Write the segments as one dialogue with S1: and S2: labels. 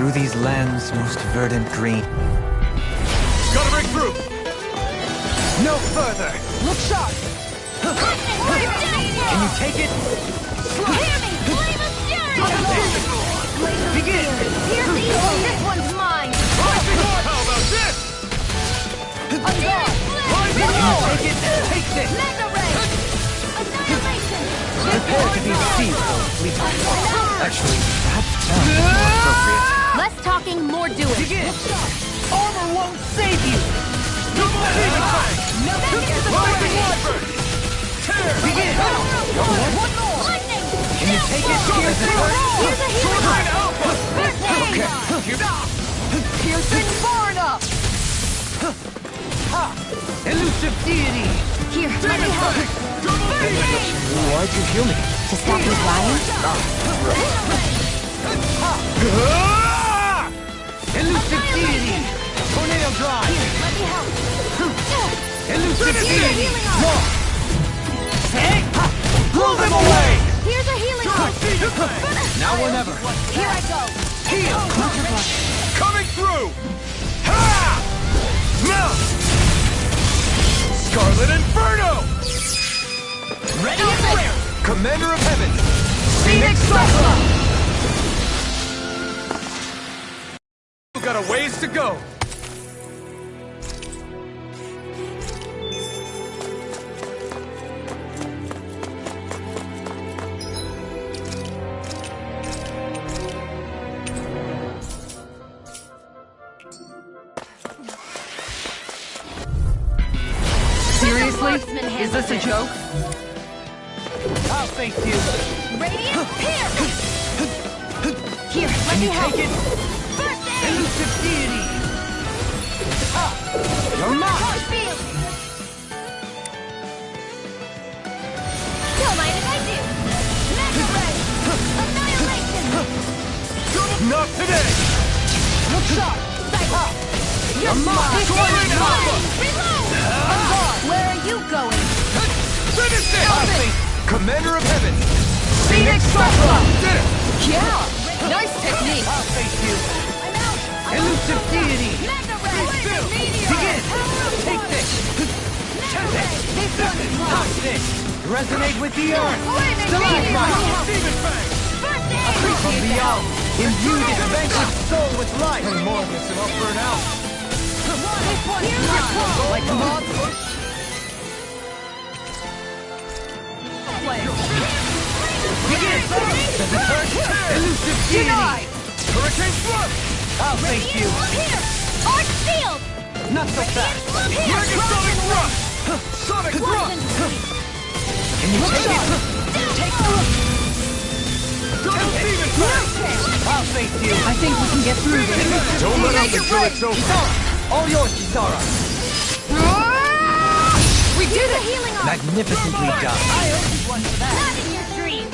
S1: Through these lands most verdant green.
S2: Gotta break through!
S1: No further!
S3: Look sharp!
S1: Can you take it?
S4: Hear me! Flame of fury!
S1: Begin!
S4: Here's evil! This one's mine!
S2: How about this?
S1: Can you take it? Take this!
S4: Mega ray! Annihilation!
S1: Prepare to be received, fleet. Actually, that sounds more appropriate.
S4: Less talking, more doing.
S1: Begin! Armor won't save you! Begin!
S4: One more! Lightning!
S1: Can you take it? Here's the
S4: Here's a healing! First aid!
S3: Pearson's far enough!
S1: Elusive deity!
S4: Here, let me help.
S1: Why'd you heal me?
S4: To stop you flying?
S1: Elusive deity! Tornado drive!
S4: Here, let me help.
S1: Elusive deity!
S4: Healing arm.
S1: More! Hey! Blow them away!
S4: Here's a healing arm.
S1: Now or never.
S4: Here I go.
S1: Heal!
S2: Coming through! Ha! Mount! Scarlet Inferno!
S1: Ready and clear! Commander of Heaven!
S3: Phoenix Cyclone!
S2: We've got a ways to go.
S3: Seriously? Is this a joke?
S1: I'll face you!
S4: Radiant here. Here, let me help.
S1: Take it!
S4: First aid.
S1: Elusive deity! You're mine!
S4: Touch field. Don't mind if I do. Mega ray. Annihilation.
S2: Not today!
S3: Look sharp!
S4: You're mine.
S2: Alpha!
S4: Reload. Where are you going?
S2: Finish it!
S1: I'll face Commander of Heaven!
S3: Phoenix Cyclone!
S2: Did it!
S3: Yeah! Nice technique!
S1: I'll face you!
S4: I'm out.
S1: Elusive deity!
S4: Mega ray. Meteor.
S1: Begin! Take this!
S4: Mega ray. This one's
S1: Touch
S4: mine.
S1: this! Resonate with the earth!
S4: Flaming
S1: Stalagmite!
S4: meteor.
S2: Demon Fang!
S4: First
S1: A
S4: aid.
S1: creature from beyond! Imbue this vanquished soul with life!
S2: And more of this and I'll burn out.
S4: This one's mine.
S1: Like a moth? Begin! Does it hurt? Elusive deity!
S3: Denied!
S2: Hurricane Flood!
S1: I'll face you!
S4: Here. Arch field.
S1: Not so fast!
S4: Here.
S2: Megasonic Rush! Sonic Rush!
S1: Can you take it? Take
S2: Double Demon Fang!
S1: I'll face you!
S3: I think we can get through this.
S2: Don't let up
S3: Make it
S2: until
S3: right.
S2: it's over.
S1: Kisara! All yours, Kisara!
S3: We did it!
S4: Healing arm.
S1: Magnificently done!
S3: I owe you one for that.
S4: Not in your dreams.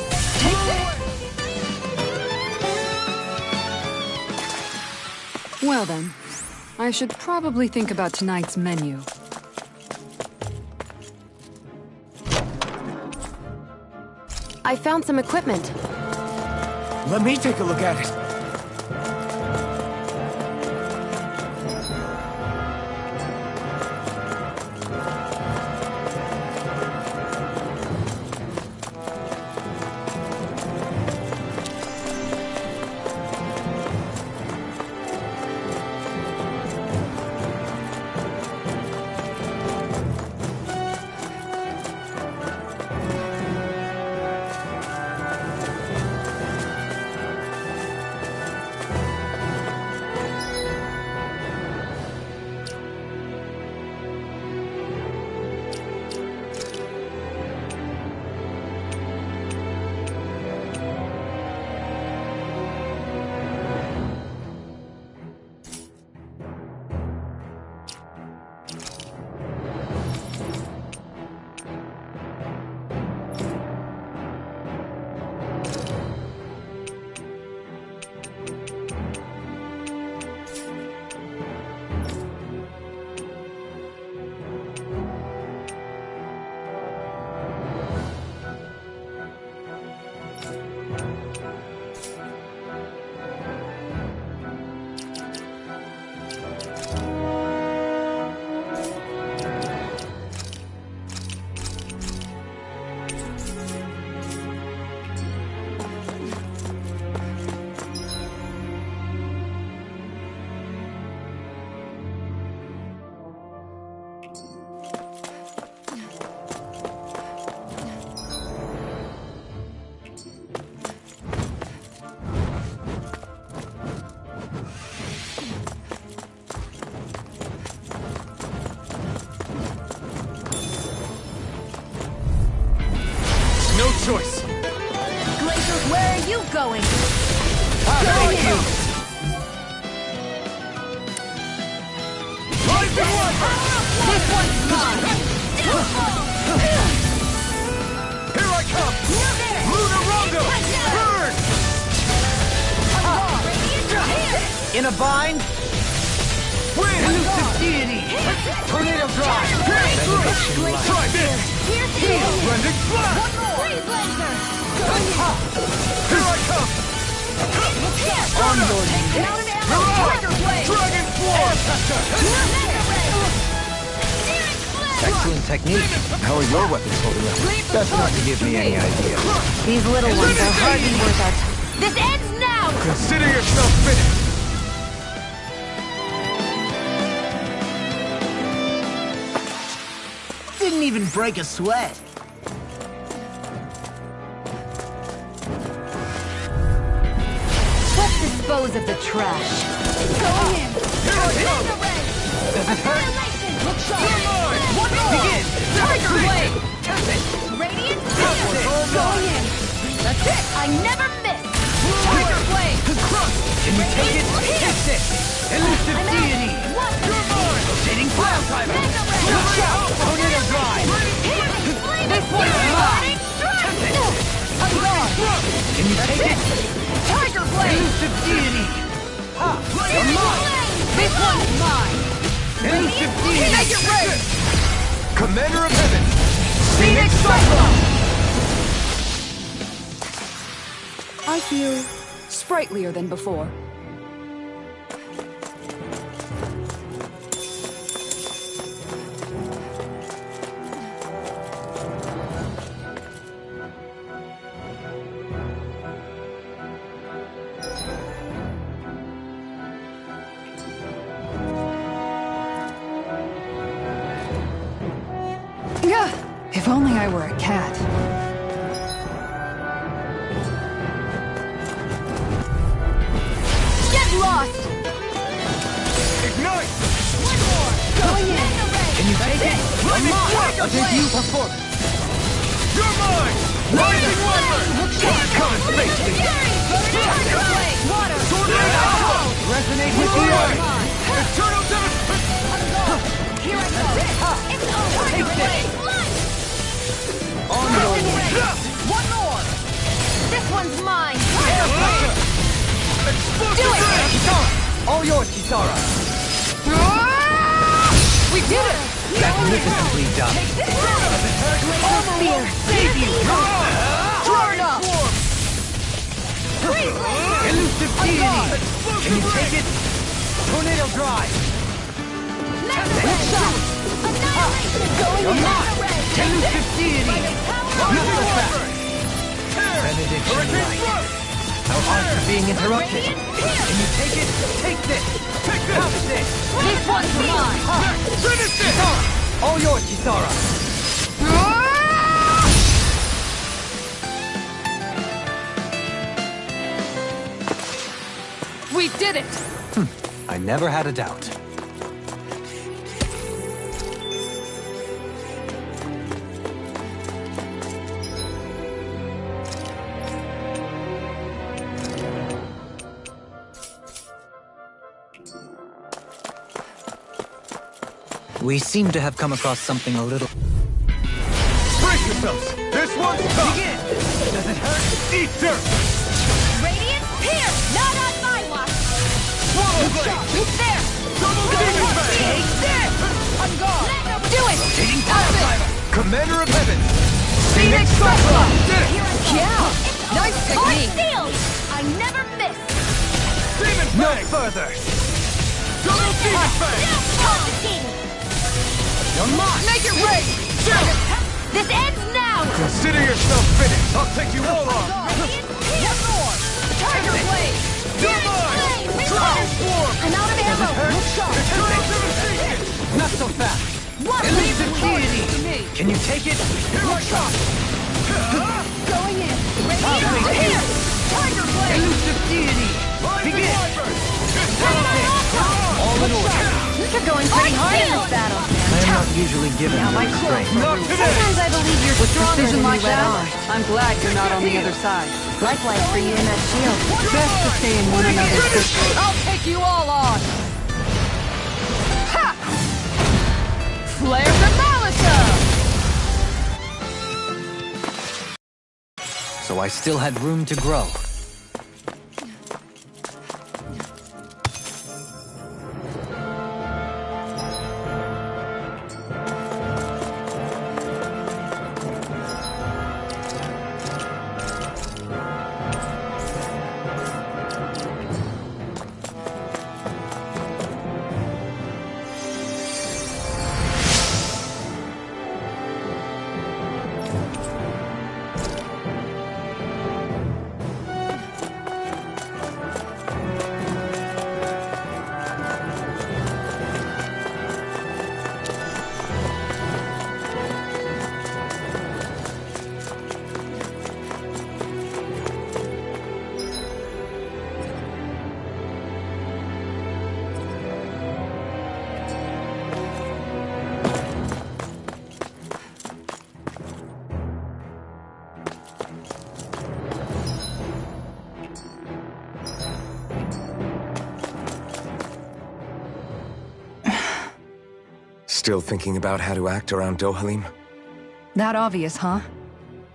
S5: Well then, I should probably think about tonight's menu.
S6: I found some equipment.
S1: Let me take a look at it.
S3: going.
S1: Thank you.
S3: This one's mine.
S2: Here I come! Lunar Rondo! Burn!
S1: In a bind.
S2: Win!
S1: Elusive deity. Tornado drive. Benediction light.
S2: Try this! Blending flash! Here I come!
S1: On your knees.
S2: Dragon Swarm!
S1: Excellent technique. How are your weapons holding up? Best not to give me any idea.
S6: These little ones are hardly worth our time.
S4: This ends now!
S2: Consider yourself finished!
S1: Didn't even break a sweat.
S6: Let's dispose of the trash.
S4: Going in!
S2: Here I come!
S1: Does it hurt?
S4: Look sharp!
S3: One more.
S1: Begin.
S3: Tiger Blade.
S4: Radiant
S3: Going in. That's it.
S4: I never miss!
S3: Tiger Blade.
S1: Can you take it? Take this. Elusive deity. Rotating fire driver. Tornado drive.
S3: This one's mine. I'm gone.
S1: Can you take it?
S3: Tiger Blade.
S1: Elusive deity. You're mine.
S3: This one's mine.
S1: Elusive
S3: Make
S1: deity.
S3: it rain.
S2: Commander of Heaven!
S3: Phoenix Cyclone.
S5: I feel sprightlier than before. Yeah, if only I were a cat.
S4: Get lost!
S2: Ignite!
S4: Going in!
S1: Can you take it?
S2: Let me
S1: A debut performance.
S2: You're mine! Rising Wyvern! Come and face me!
S3: Tiger Blade. Water.
S2: Tornado!
S1: Resonate with the earth.
S2: Eternal Devastation!
S4: Here I go! It's over!
S1: Take this. On your knees.
S3: One more.
S4: This one's mine!
S2: Explosive Ray!
S1: Kisara. All yours, Kisara.
S3: We did it.
S1: Magnificently done.
S4: All fear!
S1: Save you.
S3: Torn up.
S1: Elusive deity. Can you take it? Tornado drive. You're mine. Elusive deity. Not so fast. Benediction light. Our arts are being interrupted. Can you take it? Take this.
S2: Take this!
S1: Have this.
S3: This one's mine.
S2: Finish it!
S1: Kisara. All yours, Kisara.
S3: We did it.
S1: I never had a doubt. We seem to have come across something a little...
S2: Brace yourselves! This one's tough!
S1: Begin! Does it hurt?
S2: Eat dirt!
S4: Radiant here! Not on my watch!
S2: Swallow blade!
S4: It's there!
S2: Double demon blade!
S4: Take this! I'm gone! Do it!
S1: Rotating fire driver.
S2: Commander of Heaven!
S3: Phoenix Cyclone.
S2: Did it!
S3: Yeah. Nice technique.
S4: Sealed! I never miss!
S2: Demon
S1: No
S2: Fang!
S1: further.
S2: Double demon fang!
S4: Confiscated!
S1: You're mine.
S3: Make it rain.
S4: This ends now!
S2: Consider yourself finished! I'll take you all on!
S4: Radiant here!
S3: One more. Tiger Blade.
S2: You're mine! Dragon Swarm!
S4: I'm out of ammo! Look sharp!
S2: Eternal Devastation!
S1: Not so fast.
S4: What?
S1: Elusive
S3: To
S1: deity.
S3: me.
S1: Can you take it?
S2: Here I come!
S4: Going in!
S1: I'll
S4: Radiant
S1: take
S4: here!
S1: it.
S3: Tiger Blade.
S1: Elusive deity.
S2: Rising
S1: Begin.
S2: Wyvern!
S1: All in order.
S6: You're going pretty hard in this battle.
S1: I am not usually given
S6: my
S1: the
S6: clothes
S1: restraint.
S2: Not today!
S6: Sometimes I believe you're stronger
S5: Decision
S6: than
S5: like
S6: you let
S5: that?
S6: on.
S5: I'm glad you're not on the other side.
S6: Likewise for you and that shield.
S5: Best to stay in one another's pursuit.
S3: I'll take you all on! Ha! Flare the Malisa!
S1: So I still had room to grow.
S7: Still thinking about how to act around Dohalim?
S5: That obvious, huh?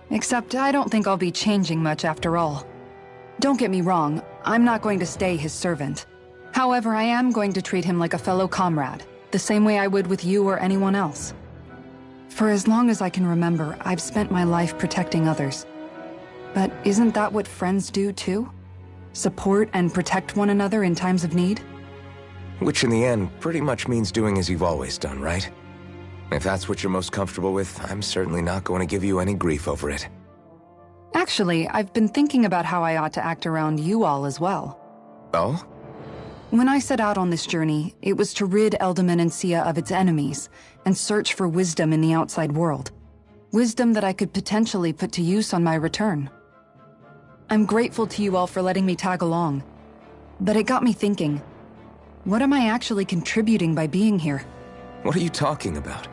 S5: Except I don't think I'll be changing much after all. Don't get me wrong, I'm not going to stay his servant. However, I am going to treat him like a fellow comrade, the same way I would with you or anyone else. For as long as I can remember, I've spent my life protecting others. But isn't that what friends do too? Support and protect one another in times of need?
S7: Which in the end pretty much means doing as you've always done, right? If that's what you're most comfortable with, I'm certainly not going to give you any grief over it.
S5: Actually, I've been thinking about how I ought to act around you all as well.
S7: Oh?
S5: When I set out on this journey, it was to rid Eldaman and Sia of its enemies, and search for wisdom in the outside world. Wisdom that I could potentially put to use on my return. I'm grateful to you all for letting me tag along. But it got me thinking, what am I actually contributing by being here?
S7: What are you talking about?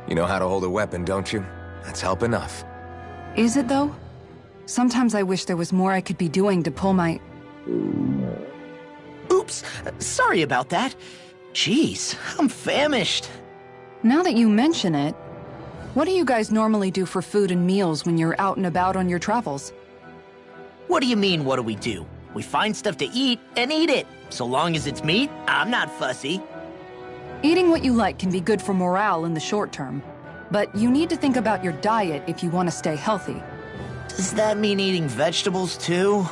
S7: You know how to hold a weapon, don't you? That's help enough.
S5: Is it though? Sometimes I wish there was more I could be doing to pull my...
S8: Oops, sorry about that. Jeez, I'm famished.
S5: Now that you mention it, what do you guys normally do for food and meals when you're out and about on your travels?
S8: What do you mean, what do we do? We find stuff to eat and eat it. So long as it's meat, I'm not fussy.
S5: Eating what you like can be good for morale in the short term, but you need to think about your diet if you want to stay healthy.
S8: Does that mean eating vegetables too?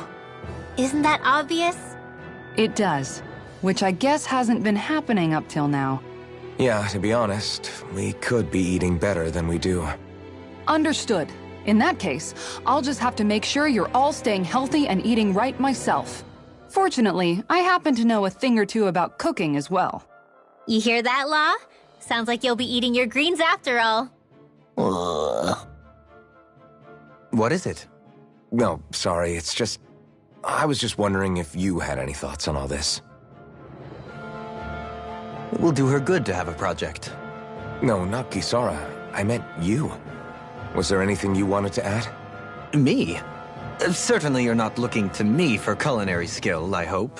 S4: Isn't that obvious?
S5: It does, which I guess hasn't been happening up till now.
S7: Yeah, to be honest, we could be eating better than we do.
S5: Understood. In that case, I'll just have to make sure you're all staying healthy and eating right myself. Fortunately, I happen to know a thing or two about cooking as well.
S4: You hear that, Law? Sounds like you'll be eating your greens after all.
S1: What is it?
S7: No, sorry, it's just... I was just wondering if you had any thoughts on all this.
S1: It will do her good to have a project.
S7: No, not Gisara. I meant you. Was there anything you wanted to add?
S1: Me? Certainly you're not looking to me for culinary skill, I hope.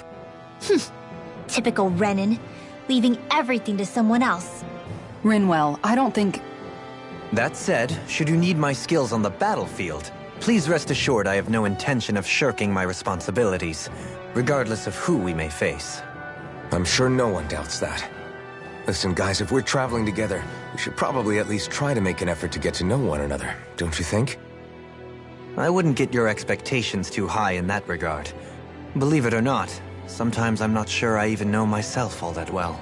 S4: Typical Renan, leaving everything to someone else.
S5: Rinwell, I don't think...
S1: That said, should you need my skills on the battlefield, please rest assured I have no intention of shirking my responsibilities, regardless of who we may face.
S7: I'm sure no one doubts that. Listen, guys, if we're traveling together, we should probably at least try to make an effort to get to know one another, don't you think?
S1: I wouldn't get your expectations too high in that regard. Believe it or not, sometimes I'm not sure I even know myself all that well.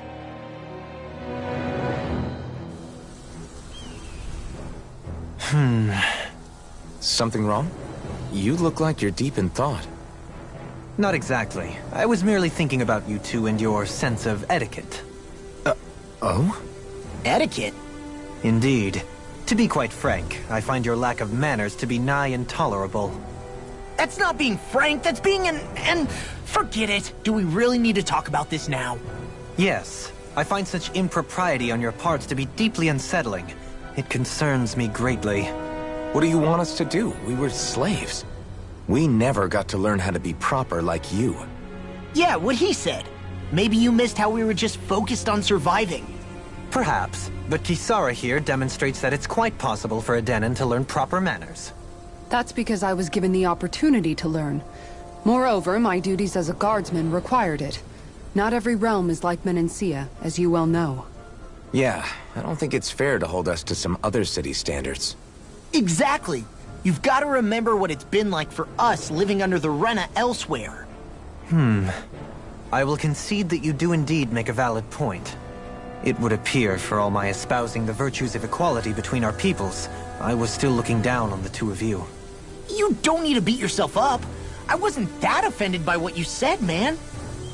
S7: Something wrong? You look like you're deep in thought.
S1: Not exactly. I was merely thinking about you two and your sense of etiquette.
S7: Oh?
S8: Etiquette?
S1: Indeed. To be quite frank, I find your lack of manners to be nigh intolerable.
S8: That's not being frank, that's being and forget it. Do we really need to talk about this now?
S1: Yes, I find such impropriety on your parts to be deeply unsettling. It concerns me greatly.
S7: What do you want us to do? We were slaves. We never got to learn how to be proper like you.
S8: Yeah, what he said. Maybe you missed how we were just focused on surviving.
S1: Perhaps, but Kisara here demonstrates that it's quite possible for a Denon to learn proper manners.
S5: That's because I was given the opportunity to learn. Moreover, my duties as a guardsman required it. Not every realm is like Menancia, as you well know.
S7: Yeah, I don't think it's fair to hold us to some other city standards.
S8: Exactly. You've got to remember what it's been like for us living under the Rena elsewhere.
S1: I will concede that you do indeed make a valid point. It would appear, for all my espousing the virtues of equality between our peoples, I was still looking down on the two of you.
S8: You don't need to beat yourself up. I wasn't that offended by what you said, man.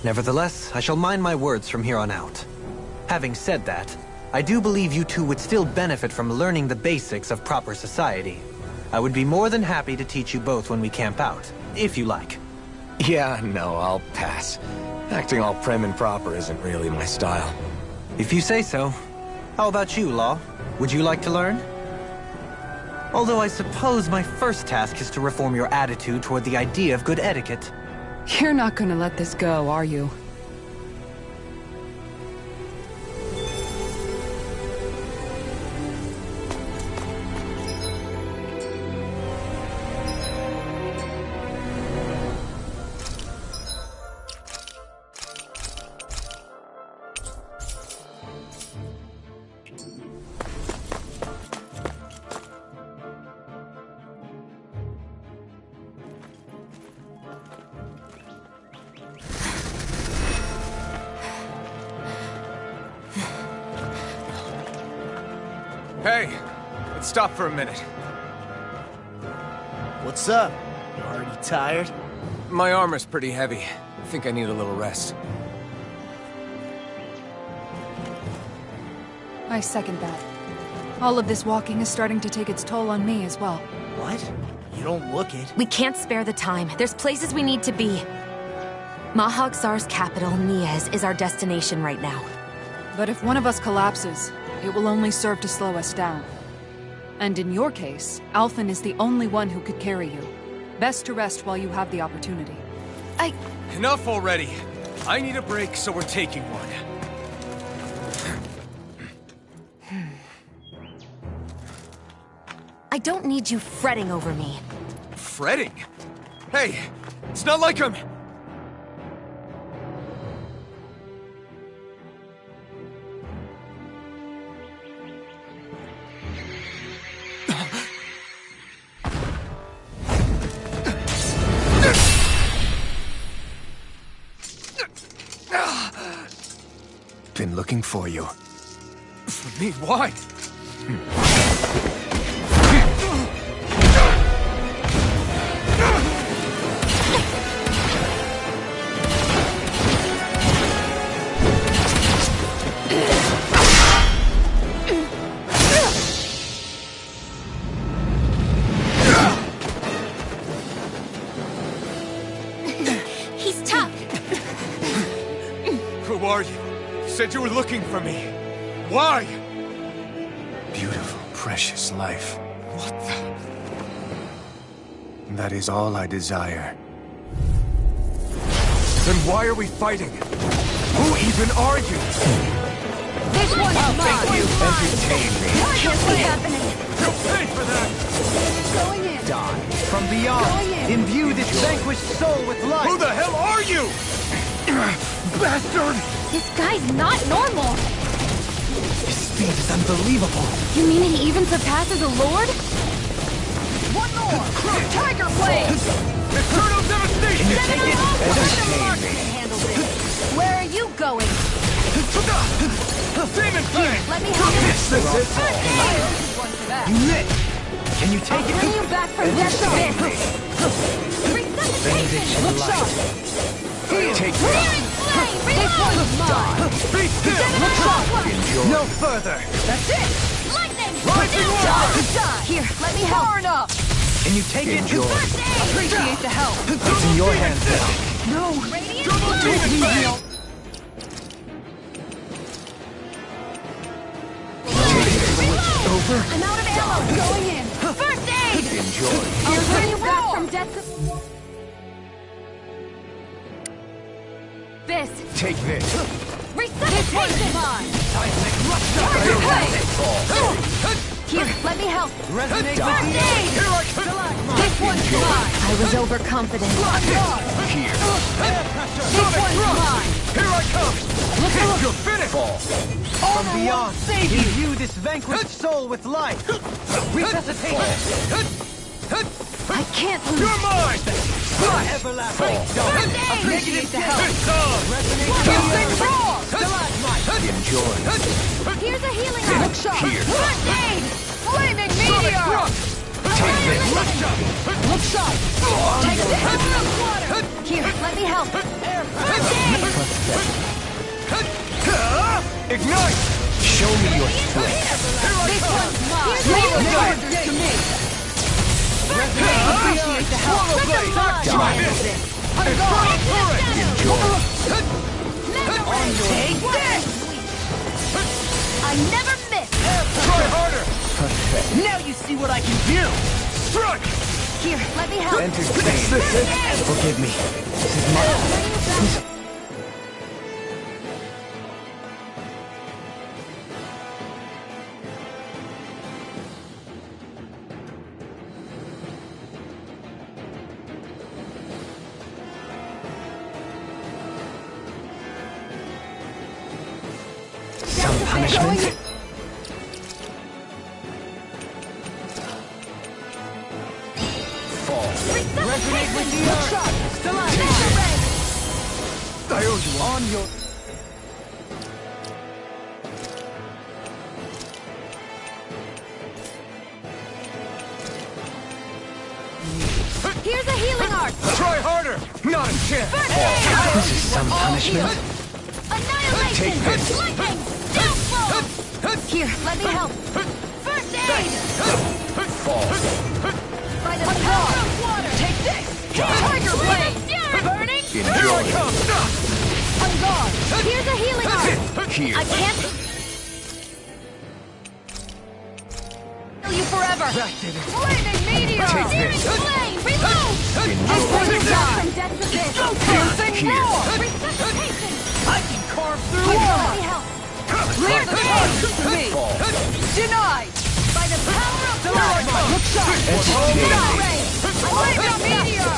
S1: Nevertheless, I shall mind my words from here on out. Having said that, I do believe you two would still benefit from learning the basics of proper society. I would be more than happy to teach you both when we camp out, if you like.
S7: Yeah, no, I'll pass. Acting all prim and proper isn't really my style.
S1: If you say so. How about you, Law? Would you like to learn? Although I suppose my first task is to reform your attitude toward the idea of good etiquette.
S5: You're not gonna let this go, are you?
S2: Hey, let's stop for a minute.
S8: What's up? You already tired?
S2: My armor's pretty heavy. I think I need a little rest.
S5: I second that. All of this walking is starting to take its toll on me as well.
S8: What? You don't look it.
S6: We can't spare the time. There's places we need to be. Mahag-Sar's capital, Niez, is our destination right now.
S5: But if one of us collapses, it will only serve to slow us down. And in your case, Alphen is the only one who could carry you. Best to rest while you have the opportunity.
S2: Enough already. I need a break, so we're taking one.
S6: I don't need you fretting over me.
S2: Fretting? Hey, it's not like I'm...
S1: Been looking for you.
S2: For me, why?
S6: He's tough.
S2: Who are you? You said you were looking for me. Why?
S9: Beautiful, precious life.
S2: What the...
S9: That is all I desire.
S2: Then why are we fighting? Who even are you?
S3: This one's mine!
S7: Entertain me.
S6: What's happening?
S2: You'll pay for that!
S3: Going in!
S1: Die. From beyond, imbue this vanquished soul with life.
S2: Who the hell are you? Bastard!
S6: This guy's not normal.
S1: His speed is unbelievable.
S6: You mean he even surpasses a lord?
S3: One more! Tiger Blade!
S2: Eternal devastation!
S1: Can you take it?
S6: Mark can handle this. Where are you going?
S2: Demon Fang!
S6: Let me help you.
S2: This is it!
S3: One for that.
S1: You lit. Can you take
S6: Bring
S1: it?
S6: you back from death to this.
S1: Benediction light.
S2: Take
S6: This one's mine.
S2: Be still!
S1: No further.
S3: That's it!
S6: Lightning!
S2: Lightning
S3: Die!
S6: Here, let me help.
S3: Far enough!
S1: Can you take it?
S3: Appreciate the help.
S1: It's in your hands now.
S3: No!
S2: Double Demon Fang!
S3: I'm out of ammo. Going in. First aid.
S7: Enjoy.
S3: I'll bring you back from death to... This.
S1: Take this.
S3: Resuscitation.
S1: Seismic
S3: Target
S1: rush.
S3: play. Here, let me help.
S1: Resonate
S3: First
S1: with the
S3: aid.
S2: Here I come!
S3: This one's mine.
S6: I was overconfident.
S1: Here.
S3: This one's mine.
S2: Here I come! Hit your finish!
S1: From beyond, we view this vanquished soul with life. Resuscitation.
S3: I can't lose.
S2: You're mine!
S1: Everlasting dome.
S3: Appreciate the help.
S2: It's on!
S7: Enjoy.
S3: Here's a healing look shot.
S7: Here.
S3: First aid. Flaming meteor.
S7: Take this.
S3: Look shot. Take this. Here, let me help. First aid.
S2: Ignite!
S7: Show me your strength.
S3: This one's mine. Leave the charges to me. First aid. Appreciate the help. Let them
S2: Try
S3: this.
S2: this!
S3: I'm going.
S7: Enjoy.
S3: Take this. I never miss.
S2: Try harder!
S8: Now you see what I can do!
S2: Strike!
S3: Here, let me help.
S7: Entertain. Forgive me. This is my... Some punishment? Fall.
S1: Resonate with the earth.
S2: I owe you
S1: On your...
S3: Here's a healing art.
S2: Try harder! Not a chance!
S7: This is some punishment?
S3: Annihilation.
S7: Take this.
S3: Lightning. Downfall. Here, let me help. First aid.
S7: Fall.
S3: By the power of water. Take this. Tiger blade. Burning.
S7: Enjoy.
S3: I'm gone. Here's a healing art.
S7: Here.
S3: I can't kill you forever. Flaming meteor.
S7: Take
S3: Searing
S7: this.
S3: flame. Reload.
S7: Enjoy.
S3: I'm going to die from death to this. Piercing
S7: Here.
S3: roar. Resuscitation.
S8: I can carve through
S3: Here,
S8: armor!
S3: let me help. Leave the charges to me.
S7: Fall.
S3: Denied. By the power of plasma. Look shot.
S7: Entertain.
S3: Flaming meteor.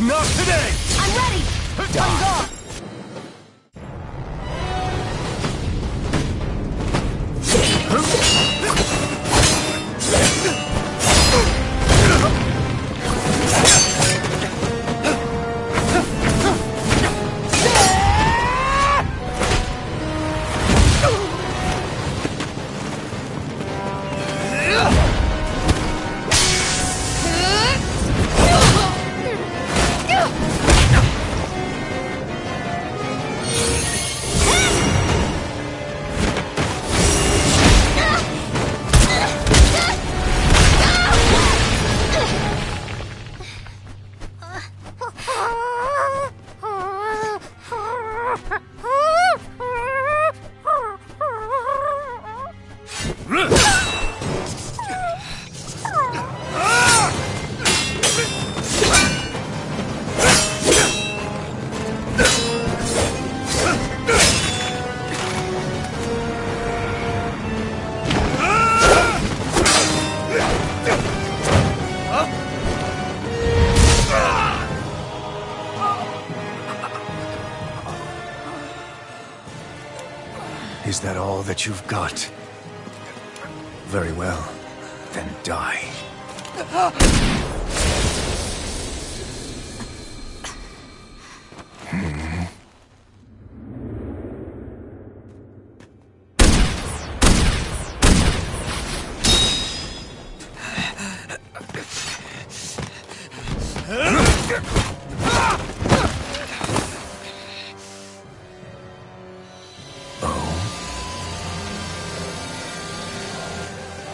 S2: Not today!
S3: I'm ready. I'm gone.
S9: Is that all that you've got? Very well. Then die.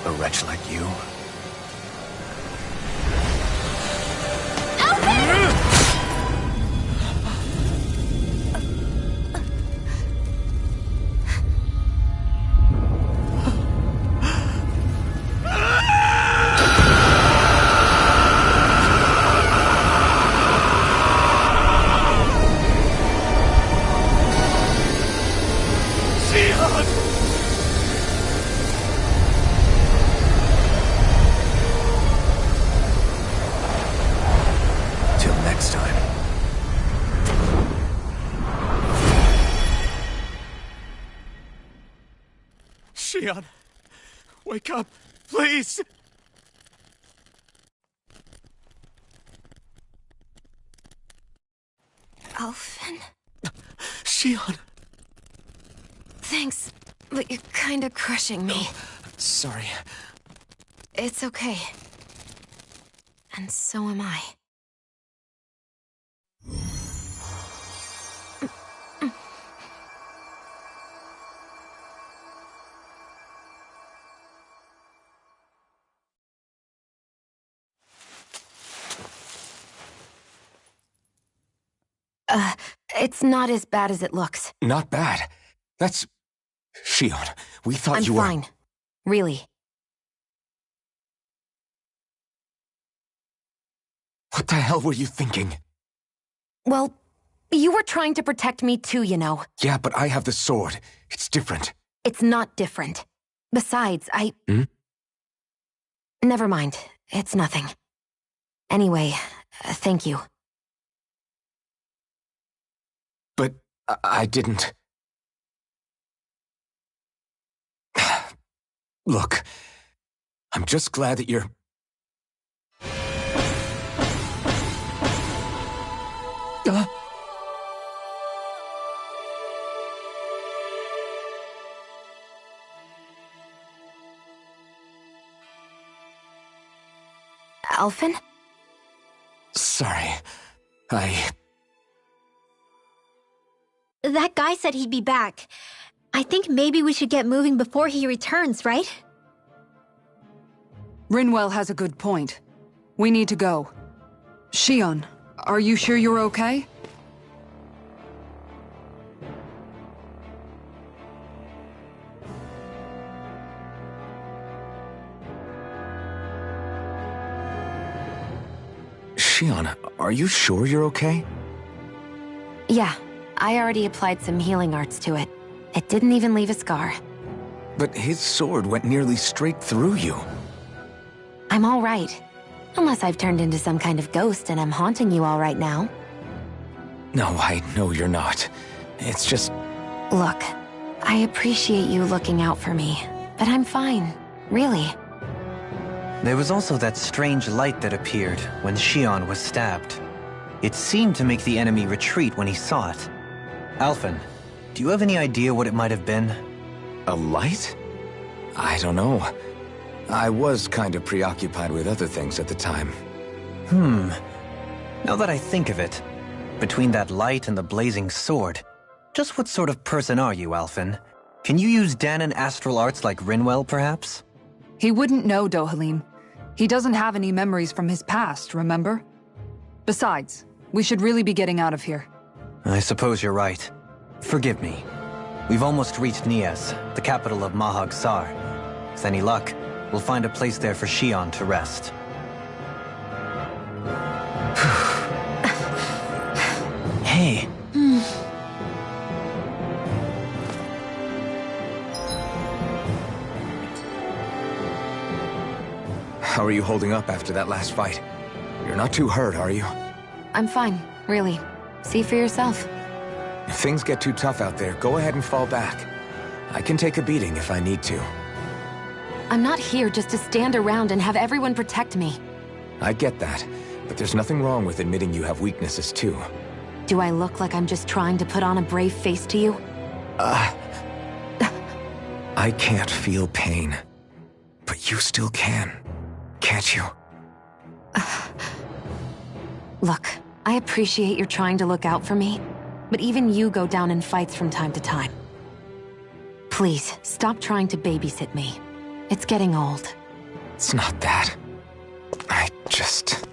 S9: A wretch like you? Shion! Till next time.
S2: Shion, wake up, please!
S6: Alphen?
S2: Shion!
S6: Thanks, but you're kinda crushing me.
S2: Sorry.
S6: It's okay. And so am I. It's not as bad as it looks.
S7: Not bad. That's... Shion, we thought
S6: I'm
S7: you were...
S6: fine. Really.
S7: What the hell were you thinking?
S6: Well, you were trying to protect me too, you know.
S7: Yeah, but I have the sword. It's different.
S6: It's not different. Besides,
S7: Hmm?
S6: Never mind. It's nothing. Anyway, thank you.
S7: But I didn't... Look, I'm just glad that you're...
S6: Alphen?
S7: Sorry.
S4: That guy said he'd be back. I think maybe we should get moving before he returns, right?
S5: Rinwell has a good point. We need to go. Shion, are you sure you're okay?
S7: Shion, are you sure you're okay?
S6: Yeah, I already applied some healing arts to it. It didn't even leave a scar.
S7: But his sword went nearly straight through you.
S6: I'm all right. Unless I've turned into some kind of ghost and I'm haunting you all right now.
S7: No, I know you're not. It's just...
S6: Look, I appreciate you looking out for me, but I'm fine, really.
S10: There was also that strange light that appeared when Shion was stabbed. It seemed to make the enemy retreat when he saw it. Alphen, do you have any idea what it might have been?
S7: A light? I don't know. I was kind of preoccupied with other things at the time.
S10: Now that I think of it, between that light and the blazing sword, just what sort of person are you, Alphen? Can you use Danon astral arts like Rinwell, perhaps?
S5: He wouldn't know, Dohalim. He doesn't have any memories from his past, remember? Besides, we should really be getting out of here.
S10: I suppose you're right. Forgive me. We've almost reached Nias, the capital of Mahag Sar. With any luck, we'll find a place there for Shion to rest. Hey.
S7: How are you holding up after that last fight? You're not too hurt, are you?
S6: I'm fine, really. See for yourself.
S7: If things get too tough out there, go ahead and fall back. I can take a beating if I need to.
S6: I'm not here just to stand around and have everyone protect me.
S7: I get that, but there's nothing wrong with admitting you have weaknesses too.
S6: Do I look like I'm just trying to put on a brave face to you?
S7: I can't feel pain. But you still can, can't you?
S6: Look, I appreciate you're trying to look out for me, but even you go down in fights from time to time. Please, stop trying to babysit me. It's getting old.
S7: It's not that. I just...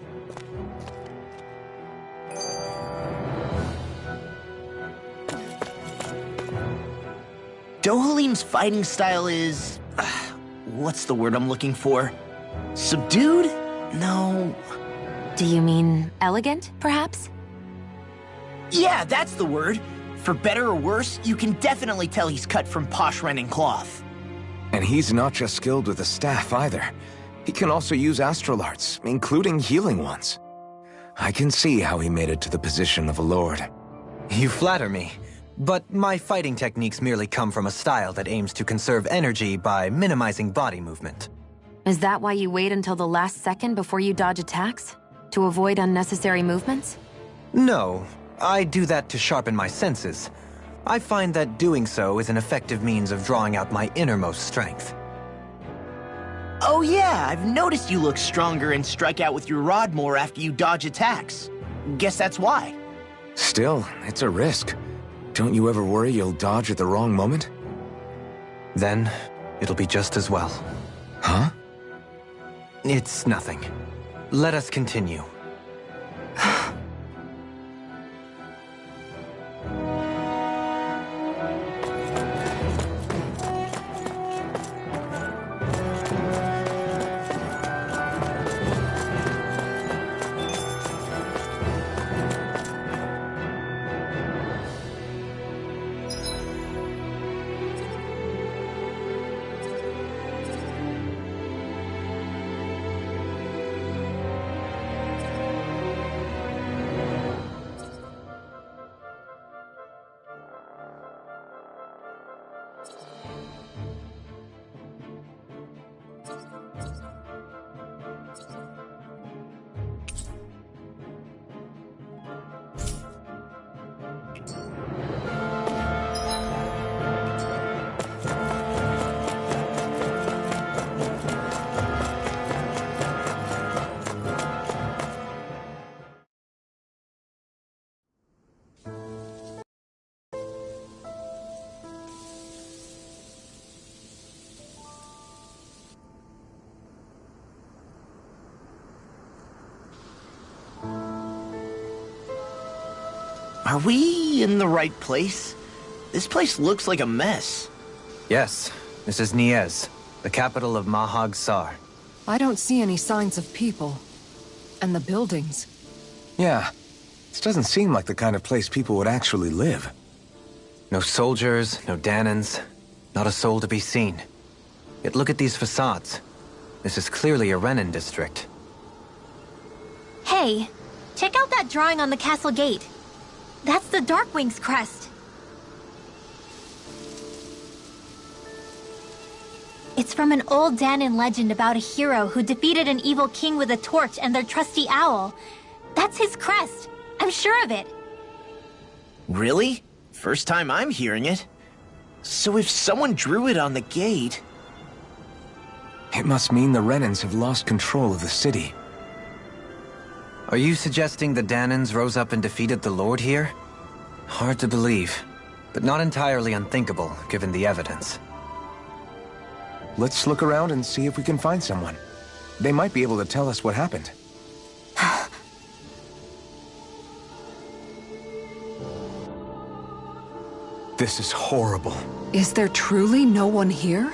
S8: Dohalim's fighting style is... what's the word I'm looking for? Subdued? No...
S6: Do you mean elegant, perhaps?
S8: Yeah, that's the word. For better or worse, you can definitely tell he's cut from posh Renin cloth.
S7: And he's not just skilled with the staff either. He can also use astral arts, including healing ones. I can see how he made it to the position of a lord.
S10: You flatter me, but my fighting techniques merely come from a style that aims to conserve energy by minimizing body movement.
S6: Is that why you wait until the last second before you dodge attacks? To avoid unnecessary movements?
S10: No, I do that to sharpen my senses. I find that doing so is an effective means of drawing out my innermost strength.
S8: Oh yeah, I've noticed you look stronger and strike out with your rod more after you dodge attacks. Guess that's why.
S7: Still, it's a risk. Don't you ever worry you'll dodge at the wrong moment?
S10: Then, it'll be just as well.
S7: Huh?
S10: It's nothing. Let us continue.
S8: Are we in the right place? This place looks like a mess.
S10: Yes, this is Niez, the capital of Mahag Sar.
S5: I don't see any signs of people. And the buildings.
S7: Yeah. This doesn't seem like the kind of place people would actually live.
S10: No soldiers, no Danans, not a soul to be seen. Yet look at these facades. This is clearly a Renin district.
S4: Hey, check out that drawing on the castle gate. That's the Darkwing's crest. It's from an old Danan legend about a hero who defeated an evil king with a torch and their trusty owl. That's his crest. I'm sure of it.
S8: Really? First time I'm hearing it. So if someone drew it on the gate...
S7: It must mean the Renins have lost control of the city.
S10: Are you suggesting the Danans rose up and defeated the Lord here? Hard to believe, but not entirely unthinkable, given the evidence.
S7: Let's look around and see if we can find someone. They might be able to tell us what happened. This is horrible.
S5: Is there truly no one here?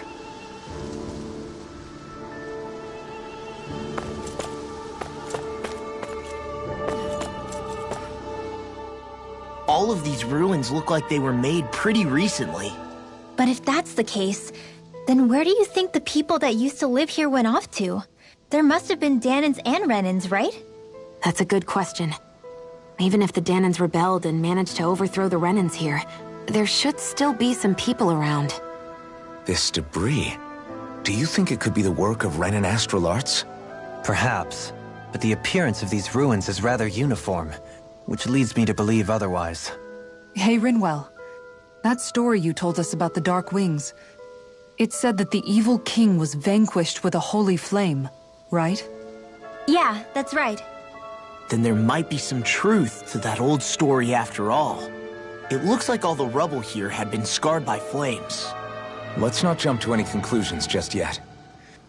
S8: All of these ruins look like they were made pretty recently.
S4: But if that's the case, then where do you think the people that used to live here went off to? There must have been Danans and Renins, right?
S6: That's a good question. Even if the Danans rebelled and managed to overthrow the Renins here, there should still be some people around.
S7: This debris... Do you think it could be the work of Renin astral arts?
S10: Perhaps, but the appearance of these ruins is rather uniform, which leads me to believe otherwise.
S5: Hey, Rinwell. That story you told us about the Dark Wings. It said that the evil king was vanquished with a holy flame, right?
S4: Yeah, that's right.
S8: Then there might be some truth to that old story after all. It looks like all the rubble here had been scarred by flames.
S7: Let's not jump to any conclusions just yet.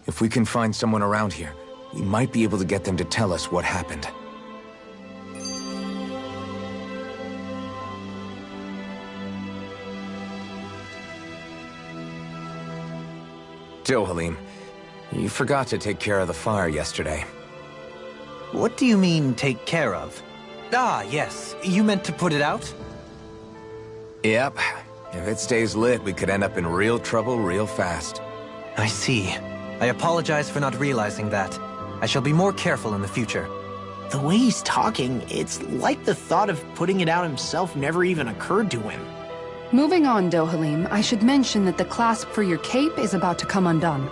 S7: If we can find someone around here, we might be able to get them to tell us what happened. Halim, you forgot to take care of the fire yesterday.
S10: What do you mean, take care of? Ah, yes. You meant to put it out?
S7: Yep. If it stays lit, we could end up in real trouble real fast.
S10: I see. I apologize for not realizing that. I shall be more careful in the future.
S8: The way he's talking, it's like the thought of putting it out himself never even occurred to him.
S5: Moving on, Dohalim, I should mention that the clasp for your cape is about to come undone.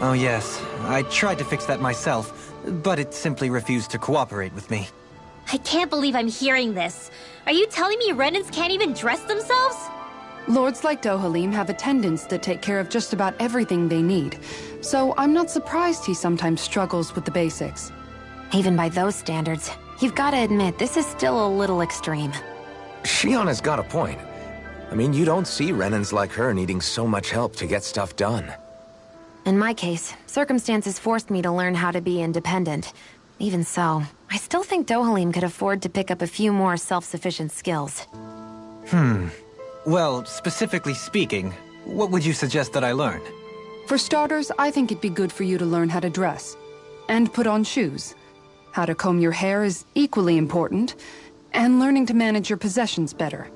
S10: Oh yes, I tried to fix that myself, but it simply refused to cooperate with me.
S4: I can't believe I'm hearing this. Are you telling me Renans can't even dress themselves?
S5: Lords like Dohalim have attendants that take care of just about everything they need, so I'm not surprised he sometimes struggles with the basics.
S6: Even by those standards, you've got to admit this is still a little extreme.
S7: Shion has got a point. I mean, you don't see Renans like her needing so much help to get stuff done.
S6: In my case, circumstances forced me to learn how to be independent. Even so, I still think Dohalim could afford to pick up a few more self-sufficient skills.
S10: Well, specifically speaking, what would you suggest that I learn?
S5: For starters, I think it'd be good for you to learn how to dress. And put on shoes. How to comb your hair is equally important. And learning to manage your possessions better.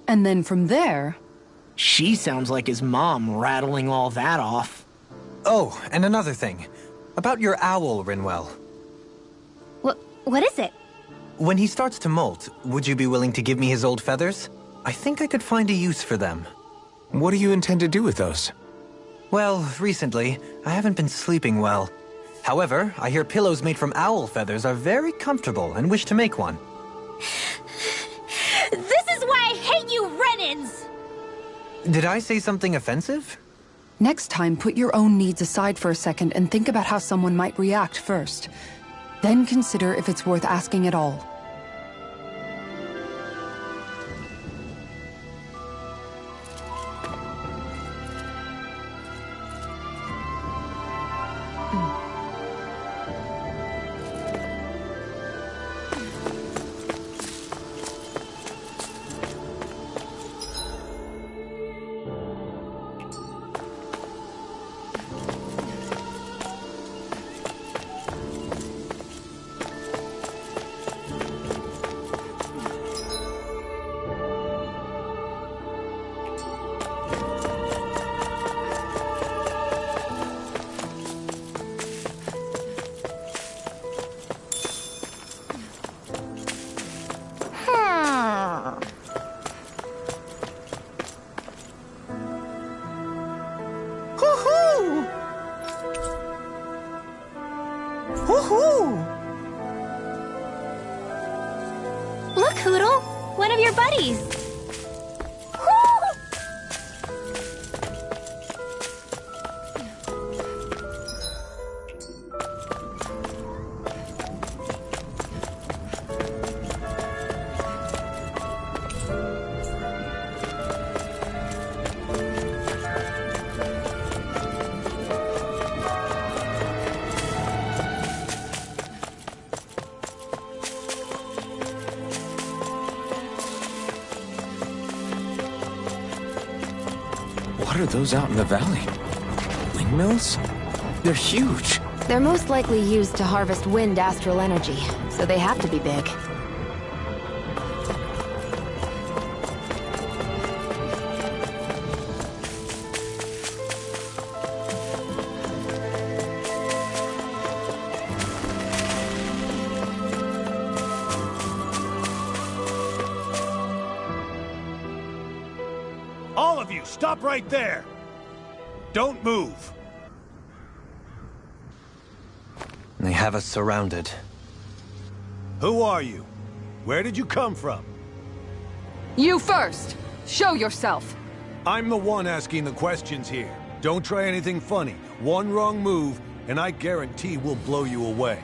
S5: And then from there...
S8: She sounds like his mom rattling all that off.
S10: Oh, and another thing. About your owl, Rinwell.
S4: What is it?
S10: When he starts to molt, would you be willing to give me his old feathers? I think I could find a use for them.
S7: What do you intend to do with those?
S10: Well, recently, I haven't been sleeping well. However, I hear pillows made from owl feathers are very comfortable and wish to make one.
S4: This is why I hate you, Renans!
S10: Did I say something offensive?
S5: Next time, put your own needs aside for a second and think about how someone might react first. Then consider if it's worth asking at all.
S4: Look, Hoodle! One of your buddies!
S7: What are those out in the valley? Windmills? They're huge.
S6: They're most likely used to harvest wind astral energy, so they have to be big.
S2: All of you, stop right there! Don't move!
S10: They have us surrounded.
S2: Who are you? Where did you come from?
S5: You first! Show yourself!
S2: I'm the one asking the questions here. Don't try anything funny. One wrong move, and I guarantee we'll blow you away.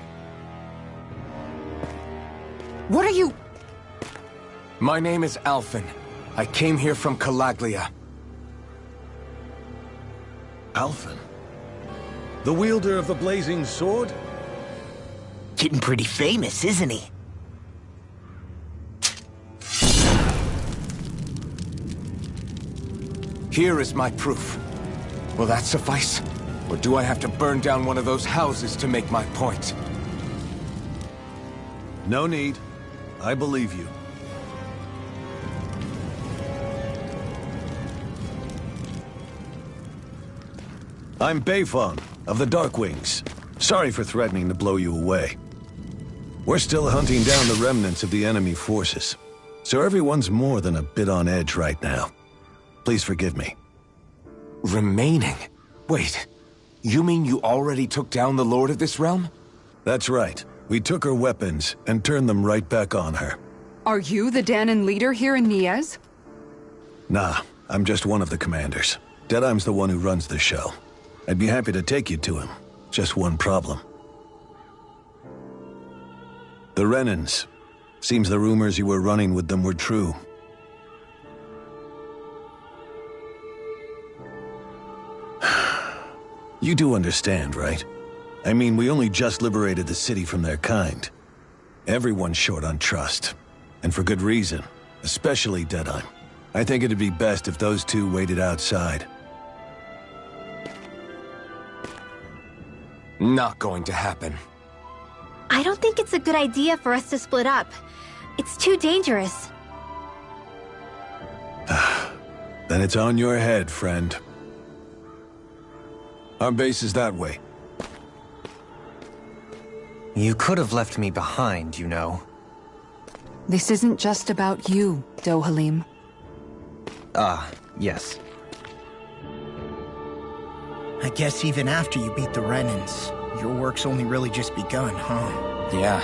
S5: What are you...
S7: My name is Alphen. I came here from Calaglia.
S2: Alphen? The wielder of the blazing sword?
S8: Getting pretty famous, isn't he?
S7: Here is my proof. Will that suffice? Or do I have to burn down one of those houses to make my point?
S2: No need. I believe you. I'm Beifong, of the Darkwings. Sorry for threatening to blow you away. We're still hunting down the remnants of the enemy forces, so everyone's more than a bit on edge right now. Please forgive me.
S7: Remaining? Wait, you mean you already took down the Lord of this realm?
S2: That's right. We took her weapons and turned them right back on her.
S5: Are you the Danon leader here in Niez?
S2: Nah, I'm just one of the commanders. Deadeye's the one who runs the show. I'd be happy to take you to him. Just one problem. The Renans. Seems the rumors you were running with them were true. You do understand, right? I mean, we only just liberated the city from their kind. Everyone's short on trust. And for good reason. Especially Deadeye. I think it'd be best if those two waited outside.
S7: Not going to happen.
S4: I don't think it's a good idea for us to split up. It's too dangerous.
S2: Then it's on your head, friend. Our base is that way.
S10: You could have left me behind, you know.
S5: This isn't just about you, Dohalim.
S10: Ah, yes.
S8: I guess even after you beat the Renans, your work's only really just begun, huh?
S7: Yeah.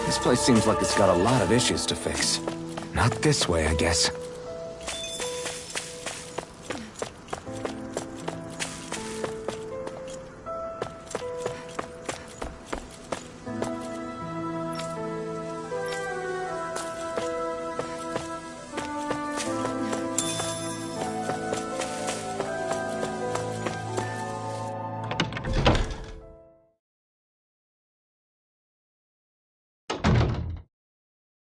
S7: This place seems like it's got a lot of issues to fix. Not this way, I guess.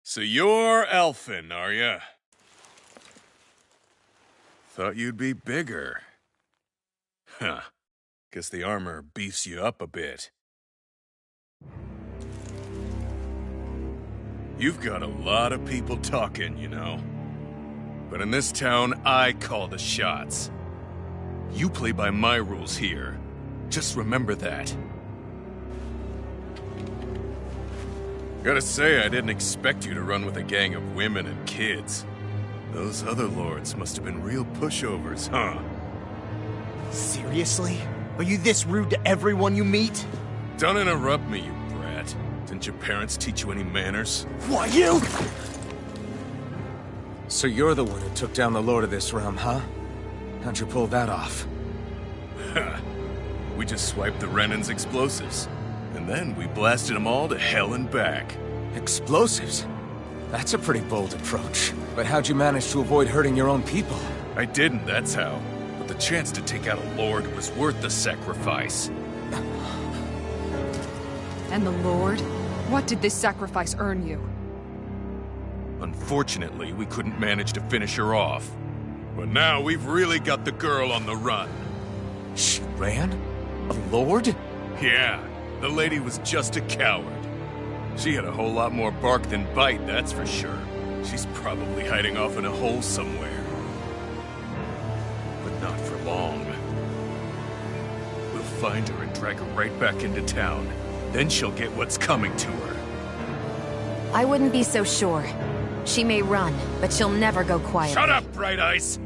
S11: So you're Elfin, are ya? Thought you'd be bigger. Huh. Guess the armor beefs you up a bit. You've got a lot of people talking, you know. But in this town, I call the shots. You play by my rules here. Just remember that. Gotta say, I didn't expect you to run with a gang of women and kids. Those other lords must have been real pushovers, huh?
S8: Seriously? Are you this rude to everyone you meet?
S11: Don't interrupt me, you brat. Didn't your parents teach you any manners?
S8: Why, you?
S7: So you're the one who took down the Lord of this realm, huh? How'd you pull that off?
S11: We just swiped the Renan's explosives. And then we blasted them all to hell and back.
S7: Explosives? That's a pretty bold approach. But how'd you manage to avoid hurting your own people?
S11: I didn't, that's how. But the chance to take out a lord was worth the sacrifice.
S5: And the Lord? What did this sacrifice earn you?
S11: Unfortunately, we couldn't manage to finish her off. But now we've really got the girl on the run.
S7: She ran? A lord?
S11: Yeah. The lady was just a coward. She had a whole lot more bark than bite, that's for sure. She's probably hiding off in a hole somewhere. But not for long. We'll find her and drag her right back into town. Then she'll get what's coming to her.
S6: I wouldn't be so sure. She may run, but she'll never go quiet.
S11: Shut up, Bright Eyes!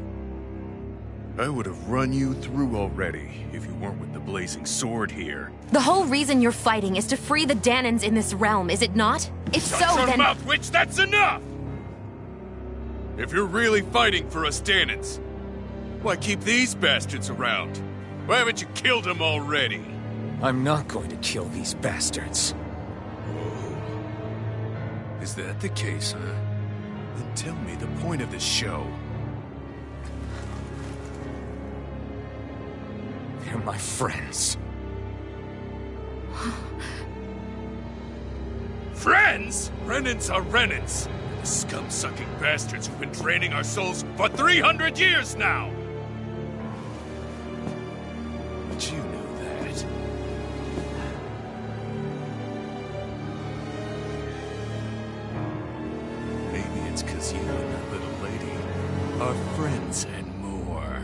S11: I would have run you through already if you weren't with the blazing sword here.
S6: The whole reason you're fighting is to free the Danons in this realm, is it not? If so,
S11: Shut your
S6: then—
S11: mouth, witch! That's enough! If you're really fighting for us Danons, why keep these bastards around? Why haven't you killed them already?
S7: I'm not going to kill these bastards.
S11: Oh. Is that the case, huh? Then tell me the point of this show.
S7: They're my friends.
S11: Friends? Renans are Renans. The scum-sucking bastards who've been draining our souls for 300 years now! But you know that. Maybe it's 'cause you and that little lady are friends and more.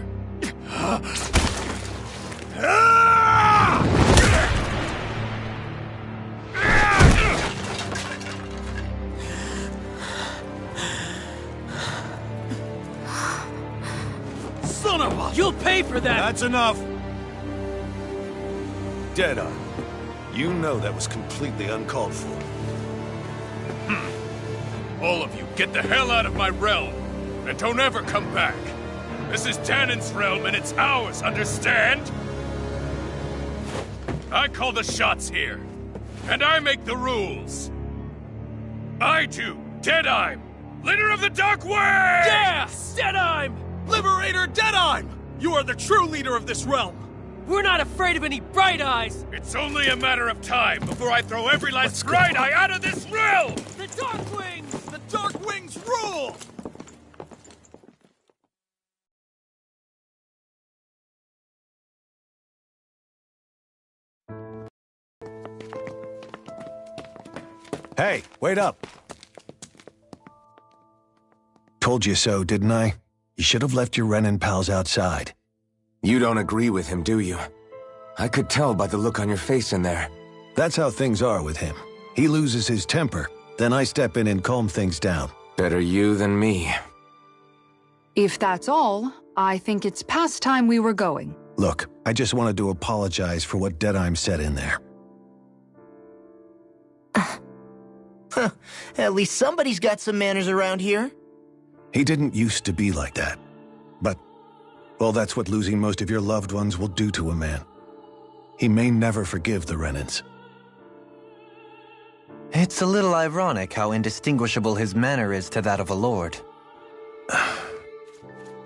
S1: Son of a...
S12: You'll pay for that!
S2: That's enough! Deadeye, you know that was completely uncalled for.
S11: All of you, get the hell out of my realm! And don't ever come back! This is Danon's realm and it's ours, understand? I call the shots here. And I make the rules. I do, Deadeye, leader of the Dark Way!
S12: Yeah! Deadeye!
S1: Liberator Deadeye! You are the true leader of this realm!
S12: We're not afraid of any Bright Eyes!
S11: It's only a matter of time before I throw every last Bright Eye out of this realm!
S12: The Dark Wings!
S1: The Dark Wings rule!
S2: Hey, wait up! Told you so, didn't I? You should have left your Renin pals outside.
S7: You don't agree with him, do you? I could tell by the look on your face in there.
S2: That's how things are with him. He loses his temper, then I step in and calm things down.
S7: Better you than me.
S5: If that's all, I think it's past time we were going.
S2: Look, I just wanted to apologize for what Deadeye said in there.
S8: At least somebody's got some manners around here.
S2: He didn't used to be like that. But, well, that's what losing most of your loved ones will do to a man. He may never forgive the Renins.
S10: It's a little ironic how indistinguishable his manner is to that of a lord.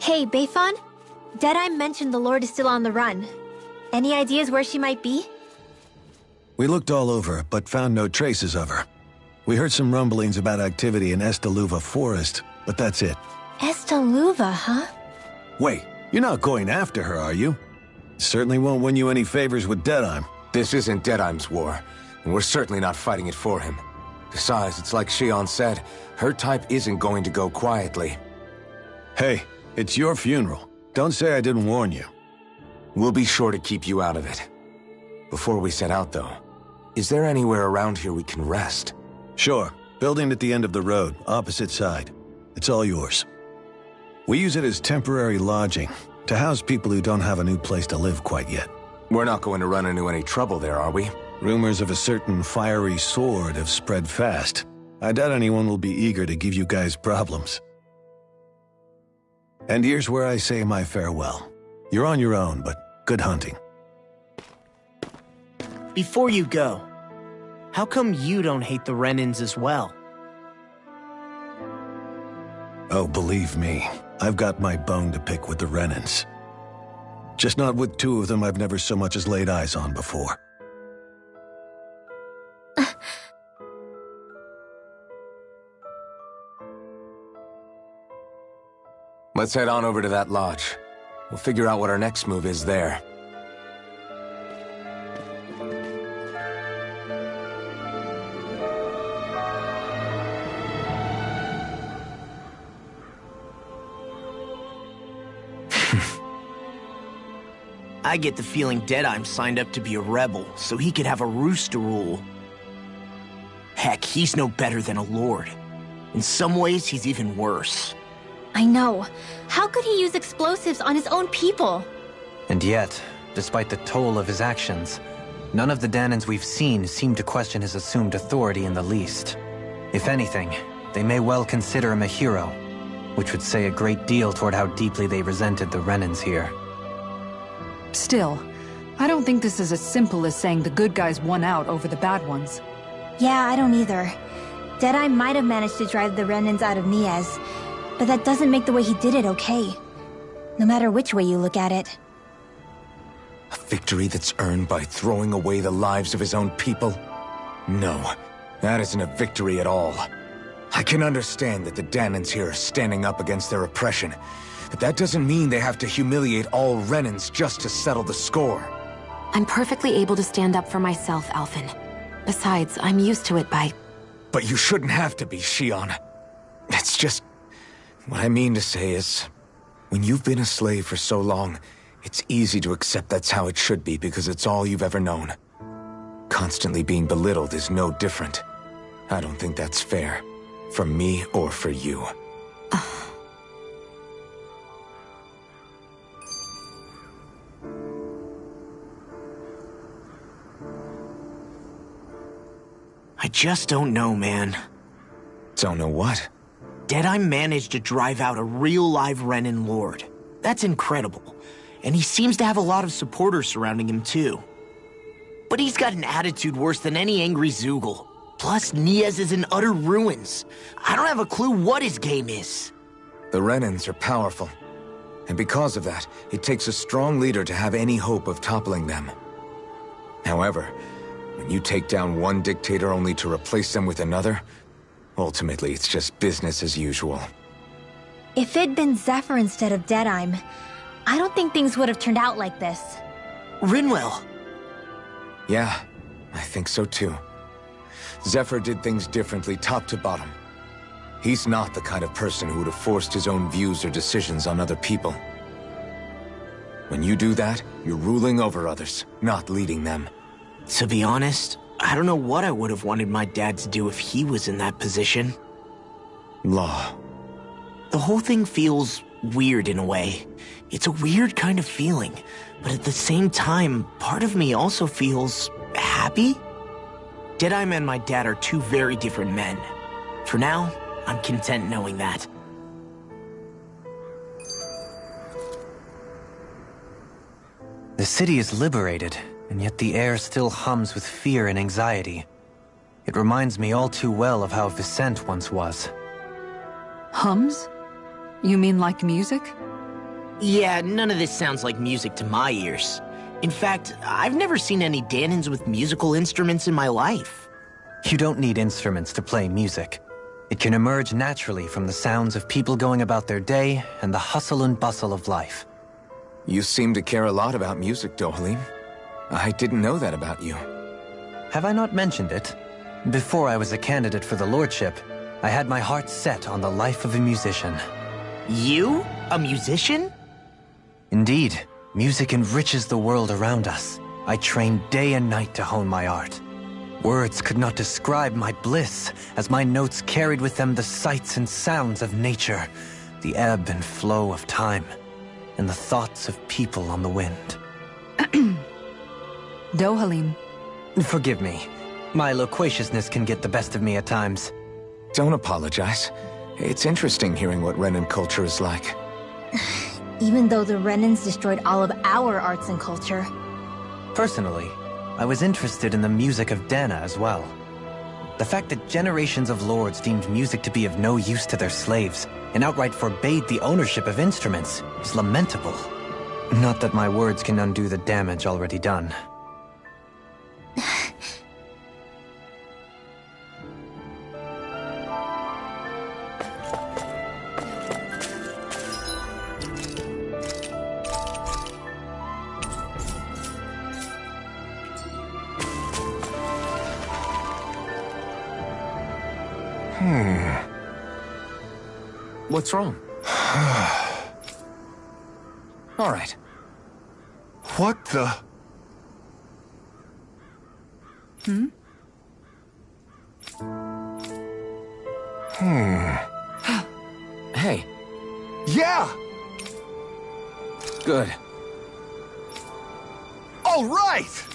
S4: Hey, Bayfon? Deadeye mentioned the Lord is still on the run. Any ideas where she might be?
S2: We looked all over, but found no traces of her. We heard some rumblings about activity in Estaluva Forest, but that's it.
S4: Estaluva, huh?
S2: Wait, you're not going after her, are you? Certainly won't win you any favors with Deadeye.
S7: This isn't Deadeye's war, and we're certainly not fighting it for him. Besides, it's like Shion said, her type isn't going to go quietly.
S2: Hey, it's your funeral. Don't say I didn't warn you.
S7: We'll be sure to keep you out of it. Before we set out, though, is there anywhere around here we can rest?
S2: Sure. Building at the end of the road, opposite side. It's all yours. We use it as temporary lodging, to house people who don't have a new place to live quite yet.
S7: We're not going to run into any trouble there, are we?
S2: Rumors of a certain fiery sword have spread fast. I doubt anyone will be eager to give you guys problems. And here's where I say my farewell. You're on your own, but good hunting.
S8: Before you go, how come you don't hate the Renins as well?
S2: Oh, believe me, I've got my bone to pick with the Renins. Just not with two of them I've never so much as laid eyes on before.
S7: Let's head on over to that lodge. We'll figure out what our next move is there.
S8: I get the feeling Deadeye signed up to be a rebel, so he could have a roost to rule. Heck, he's no better than a lord. In some ways, he's even worse.
S4: I know. How could he use explosives on his own people?
S10: And yet, despite the toll of his actions, none of the Danons we've seen seem to question his assumed authority in the least. If anything, they may well consider him a hero, which would say a great deal toward how deeply they resented the Renins here.
S5: Still, I don't think this is as simple as saying the good guys won out over the bad ones.
S4: Yeah, I don't either. Deadeye might have managed to drive the Renins out of Niez, but that doesn't make the way he did it okay. No matter which way you look at it.
S7: A victory that's earned by throwing away the lives of his own people? No, that isn't a victory at all. I can understand that the Danons here are standing up against their oppression, but that doesn't mean they have to humiliate all Renins just to settle the score.
S6: I'm perfectly able to stand up for myself, Alphen. Besides, I'm used to it by...
S7: But you shouldn't have to be, Shion. It's just... What I mean to say is, when you've been a slave for so long, it's easy to accept that's how it should be because it's all you've ever known. Constantly being belittled is no different. I don't think that's fair. For me or for you.
S8: I just don't know, man.
S7: Don't know what?
S8: Deadeye managed to drive out a real live Renin Lord. That's incredible. And he seems to have a lot of supporters surrounding him too. But he's got an attitude worse than any angry Zoogle. Plus, Niaz is in utter ruins. I don't have a clue what his game is.
S7: The Renins are powerful. And because of that, it takes a strong leader to have any hope of toppling them. However, when you take down one dictator only to replace them with another, ultimately it's just business as usual.
S4: If it'd been Zephyr instead of Deadeye, I don't think things would have turned out like this.
S8: Rinwell!
S7: Yeah, I think so too. Zephyr did things differently top to bottom. He's not the kind of person who would have forced his own views or decisions on other people. When you do that, you're ruling over others, not leading them.
S8: To be honest, I don't know what I would have wanted my dad to do if he was in that position.
S7: Law.
S8: The whole thing feels weird in a way. It's a weird kind of feeling, but at the same time, part of me also feels happy. Deadeye and my dad are two very different men. For now, I'm content knowing that.
S10: The city is liberated, and yet the air still hums with fear and anxiety. It reminds me all too well of how Vicente once was.
S5: Hums? You mean like music?
S8: Yeah, none of this sounds like music to my ears. In fact, I've never seen any Danins with musical instruments in my life.
S10: You don't need instruments to play music. It can emerge naturally from the sounds of people going about their day and the hustle and bustle of life.
S7: You seem to care a lot about music, Dohalim. I didn't know that about you.
S10: Have I not mentioned it? Before I was a candidate for the lordship, I had my heart set on the life of a musician.
S8: You? A musician?
S10: Indeed, music enriches the world around us. I trained day and night to hone my art. Words could not describe my bliss, as my notes carried with them the sights and sounds of nature, the ebb and flow of time, and the thoughts of people on the wind.
S5: Dohalim.
S10: Forgive me. My loquaciousness can get the best of me at times.
S7: Don't apologize. It's interesting hearing what Renin culture is like.
S4: Even though the Renins destroyed all of our arts and culture.
S10: Personally, I was interested in the music of Dana as well. The fact that generations of lords deemed music to be of no use to their slaves and outright forbade the ownership of instruments is lamentable. Not that my words can undo the damage already done.
S7: What's wrong? All right.
S9: What the?
S7: Hey.
S9: Yeah!
S7: Good.
S9: All right!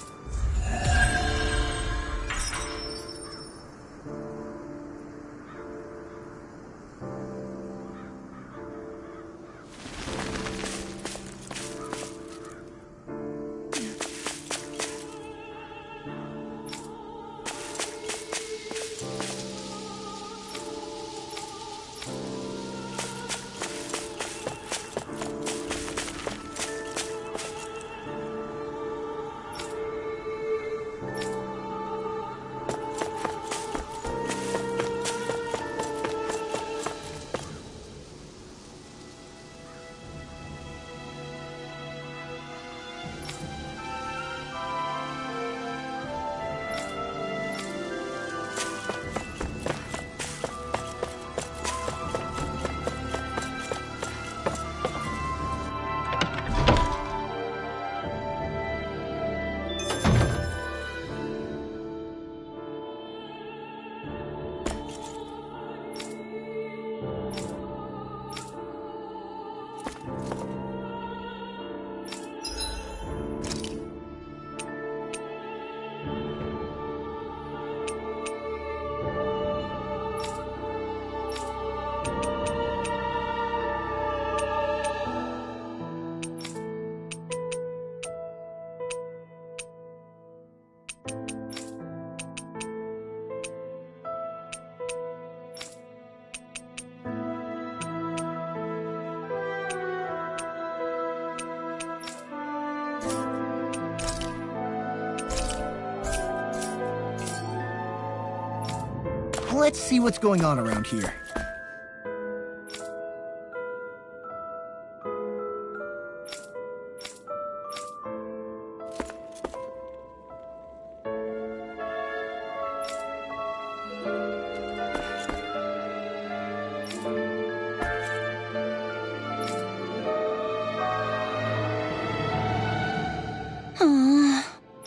S1: Let's see what's going on around here.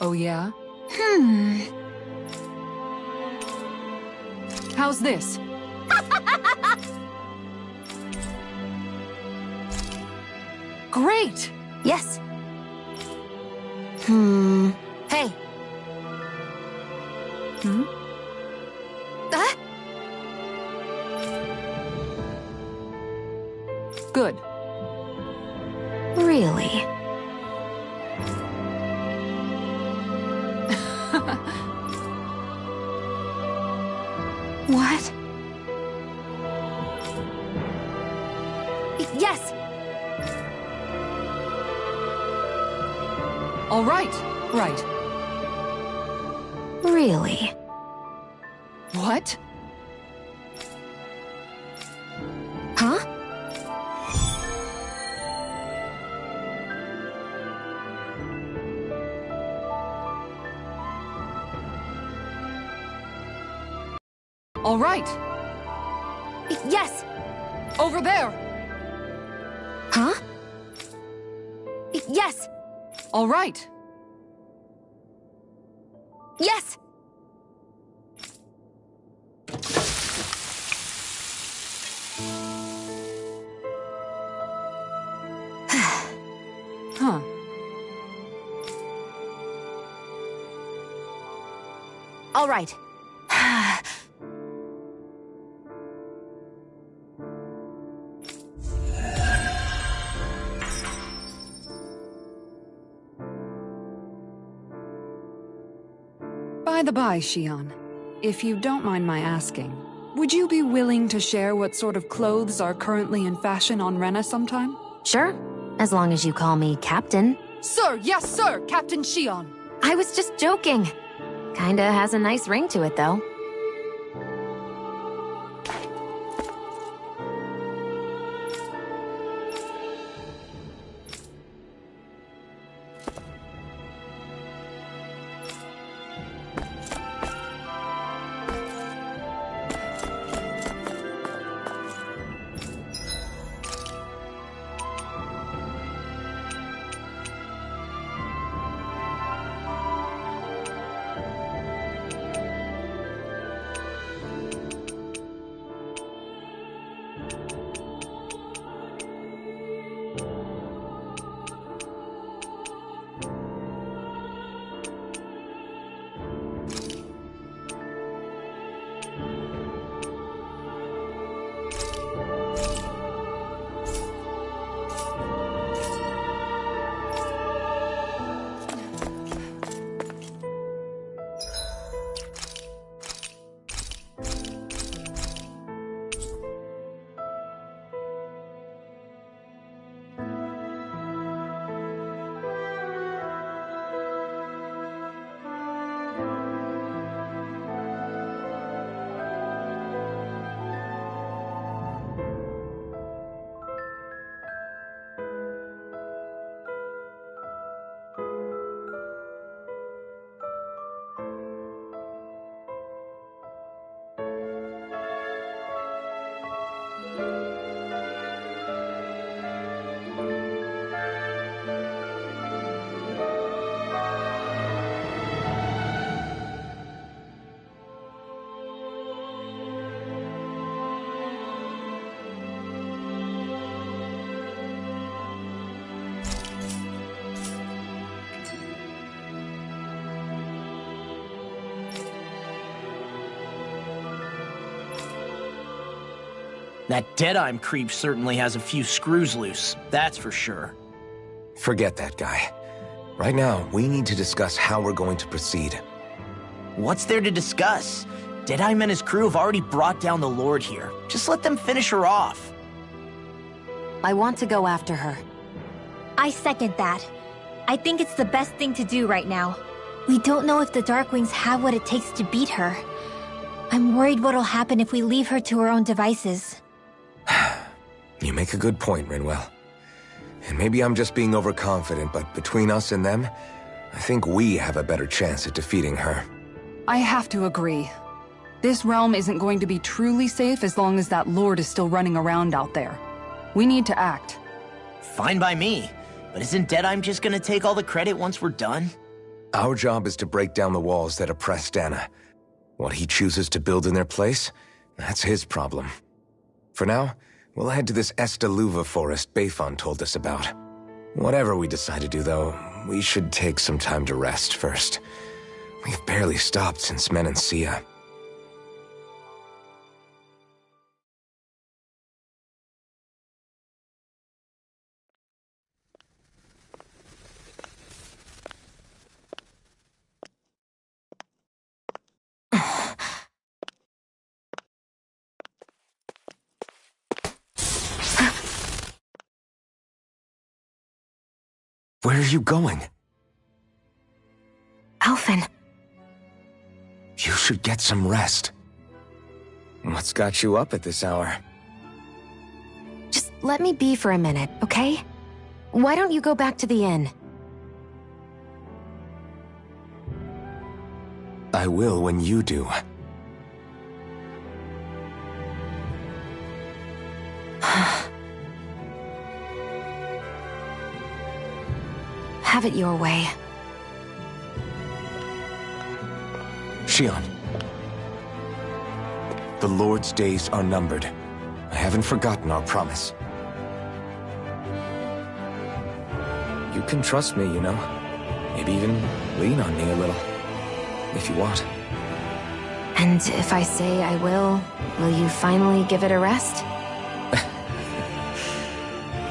S5: Oh, yeah? How's this? Great!
S6: Yes. Hey.
S5: Good.
S6: Really? What? Yes!
S5: All right. Right.
S6: Really?
S5: What?
S6: Huh?
S5: All right.
S6: Yes!
S5: Over there.
S6: Huh? Yes!
S5: All right.
S6: Yes!
S5: Huh.
S6: All right.
S5: By the by, Shion, if you don't mind my asking, would you be willing to share what sort of clothes are currently in fashion on Rena sometime?
S6: Sure, as long as you call me Captain.
S5: Sir, yes, sir, Captain Shion.
S6: I was just joking. Kinda has a nice ring to it, though.
S8: That Deadeye creep certainly has a few screws loose, that's for sure.
S7: Forget that guy. Right now, we need to discuss how we're going to proceed.
S8: What's there to discuss? Deadeye and his crew have already brought down the Lord here. Just let them finish her off.
S6: I want to go after her.
S4: I second that. I think it's the best thing to do right now. We don't know if the Darkwings have what it takes to beat her. I'm worried what'll happen if we leave her to her own devices.
S7: You make a good point, Rinwell. And maybe I'm just being overconfident, but between us and them, I think we have a better chance at defeating her.
S5: I have to agree. This realm isn't going to be truly safe as long as that Lord is still running around out there. We need to act.
S8: Fine by me. But isn't Deadeye just gonna take all the credit once we're done?
S7: Our job is to break down the walls that oppress Dana. What he chooses to build in their place, that's his problem. For now, we'll head to this Estaluva forest Bayfon told us about. Whatever we decide to do, though, we should take some time to rest first. We've barely stopped since Menancia. Where are you going?
S6: Alphen.
S7: You should get some rest. What's got you up at this hour?
S6: Just let me be for a minute, okay? Why don't you go back to the inn?
S7: I will when you do.
S6: Have it your way.
S7: Shion. The Lord's days are numbered. I haven't forgotten our promise. You can trust me, you know. Maybe even lean on me a little. If you want.
S6: And if I say I will you finally give it a rest?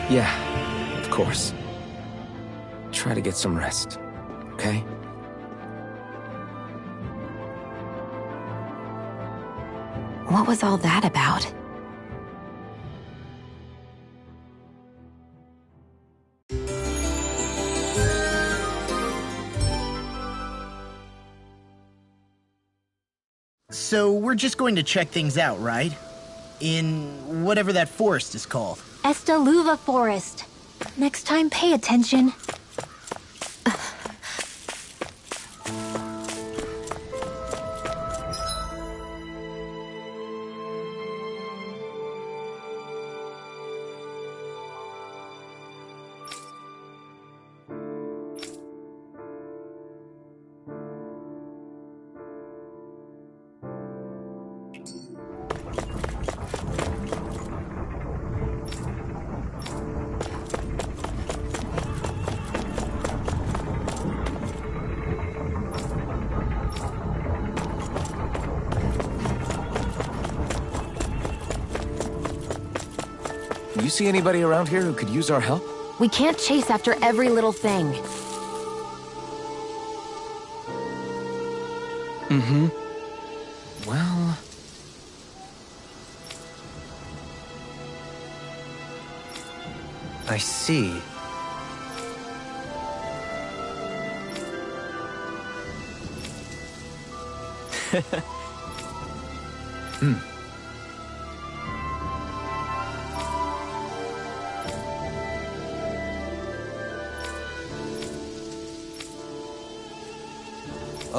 S7: Yeah, of course. Try to get some rest, okay?
S6: What was all that about?
S8: So we're just going to check things out, right? In whatever that forest is called.
S4: Estaluva Forest. Next time, pay attention.
S7: You see anybody around here who could use our help?
S6: We can't chase after every little thing.
S7: Mm-hmm. Well...
S10: I see.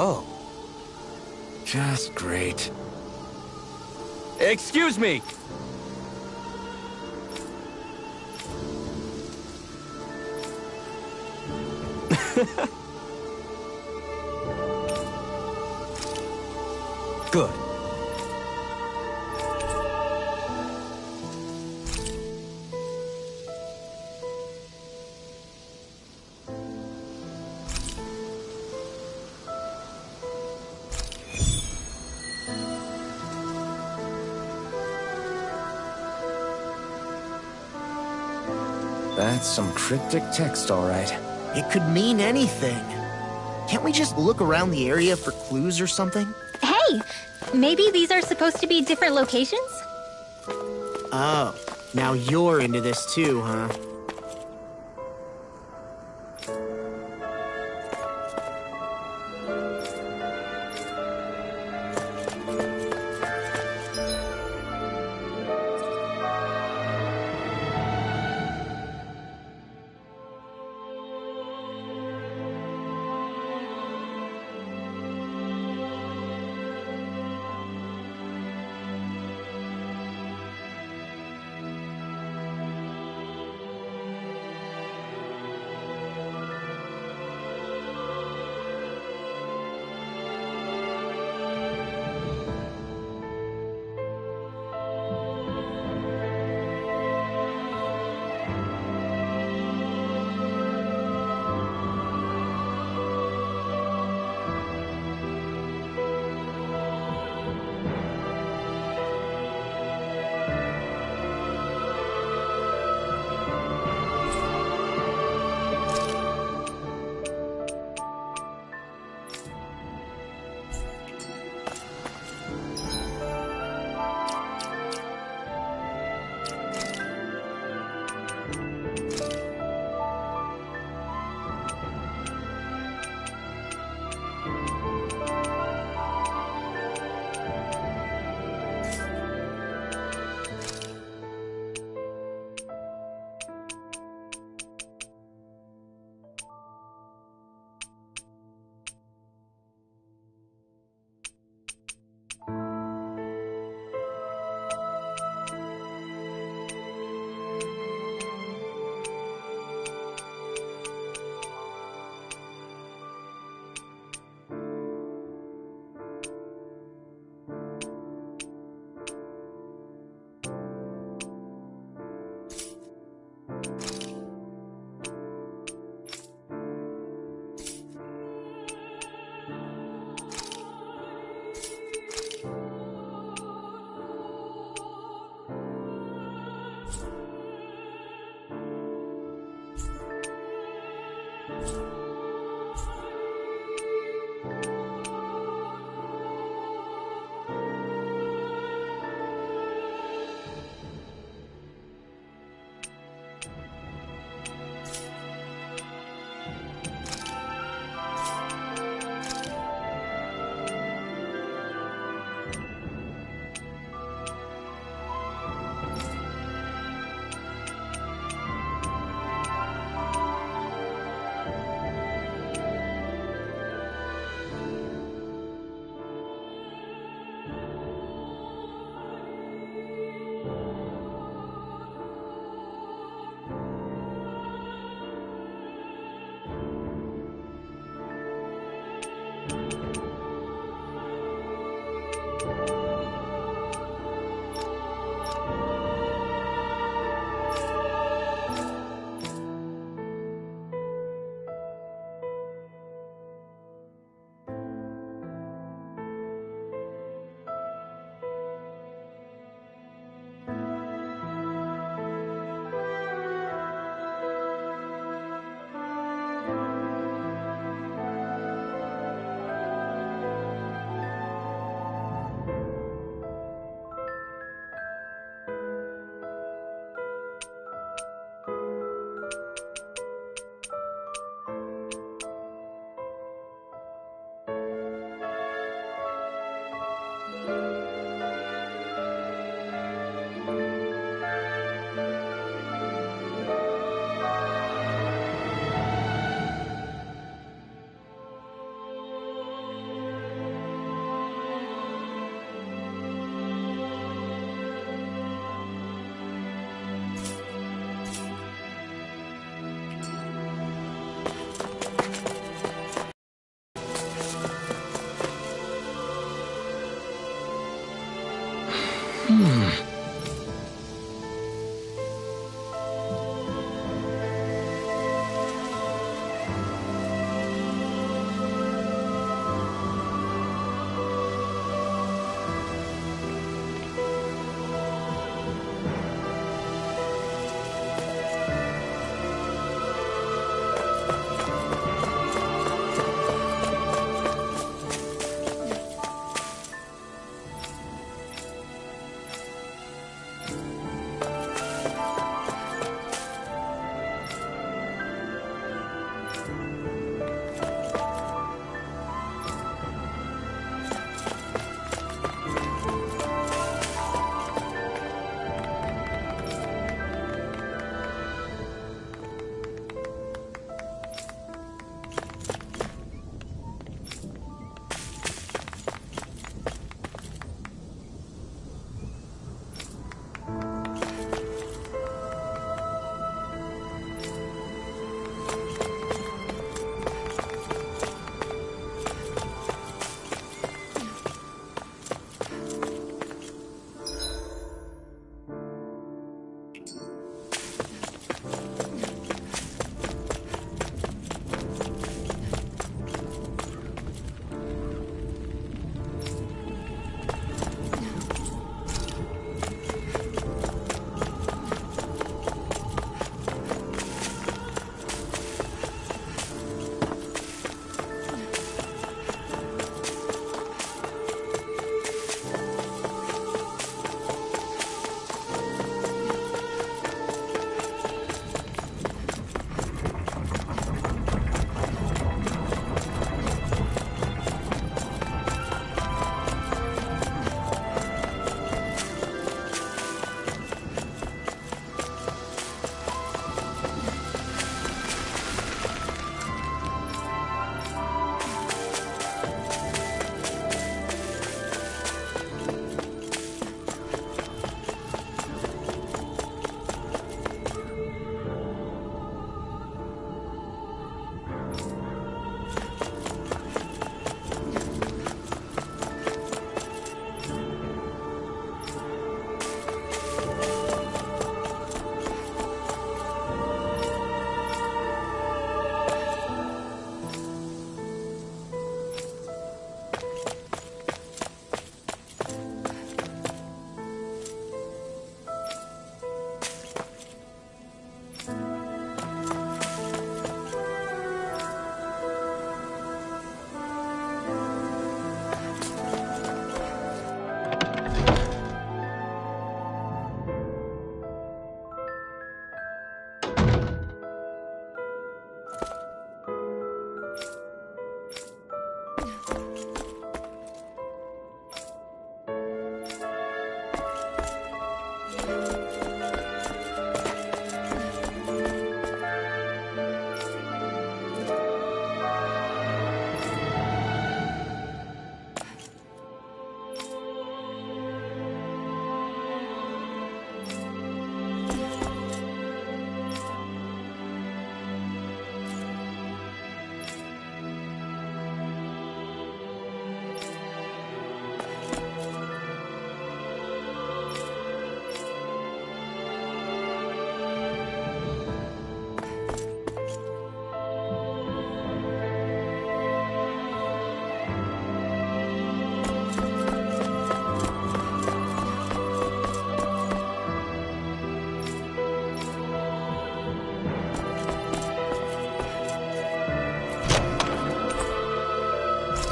S10: Oh.
S7: Just great.
S12: Excuse me!
S10: Good.
S7: That's some cryptic text, all right.
S8: It could mean anything. Can't we just look around the area for clues or something?
S4: Hey! Maybe these are supposed to be different locations?
S8: Oh, now you're into this too, huh?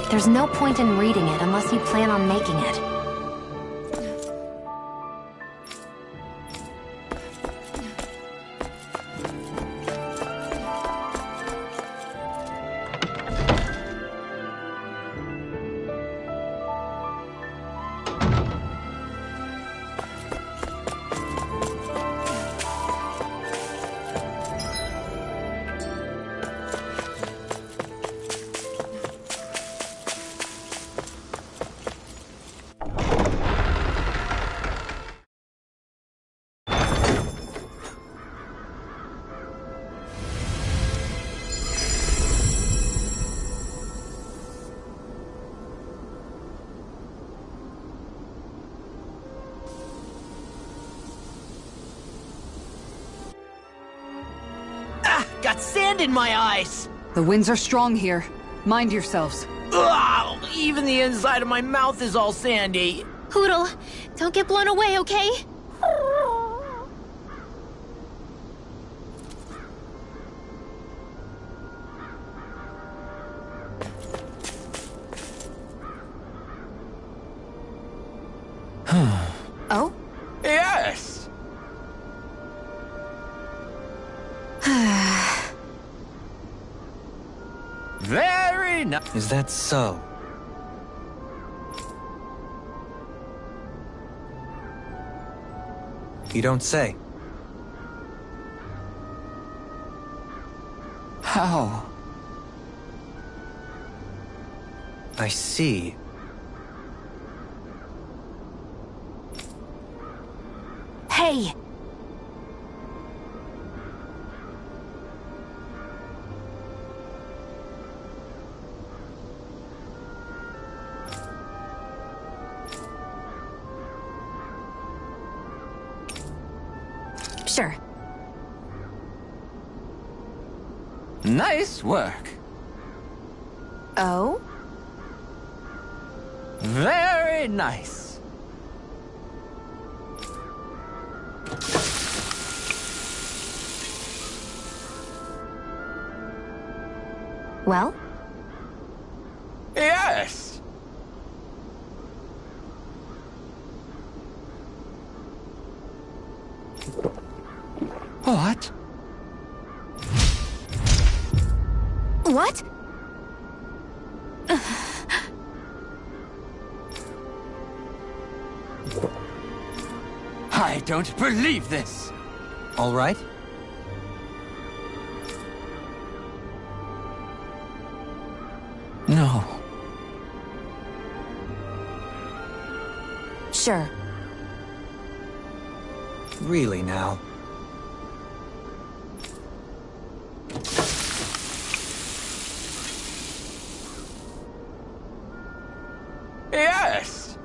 S6: There's no point in reading it unless you plan on making it.
S8: Got sand in my eyes!
S5: The winds are strong here. Mind yourselves.
S8: Ugh, even the inside of my mouth is all sandy.
S4: Hoodle, don't get blown away, okay? Oh?
S8: Yes!
S10: Very nice. Is that so? You don't say.
S1: How?
S10: I see.
S6: Hey! Sure.
S1: Nice work.
S6: Oh?
S1: Very nice.
S6: Well?
S8: Yes!
S1: What?
S6: What?
S1: I don't believe this.
S10: All right?
S1: No.
S6: Sure.
S10: Really now.
S8: Yes!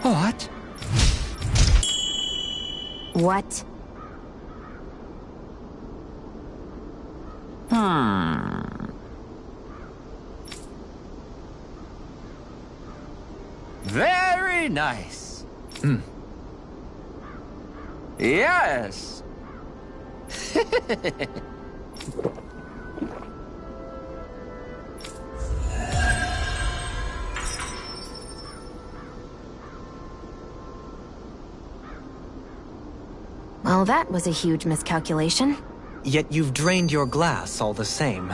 S1: What?
S6: What?
S1: Very nice. Yes.
S6: Well, that was a huge miscalculation.
S10: Yet you've drained your glass all the same.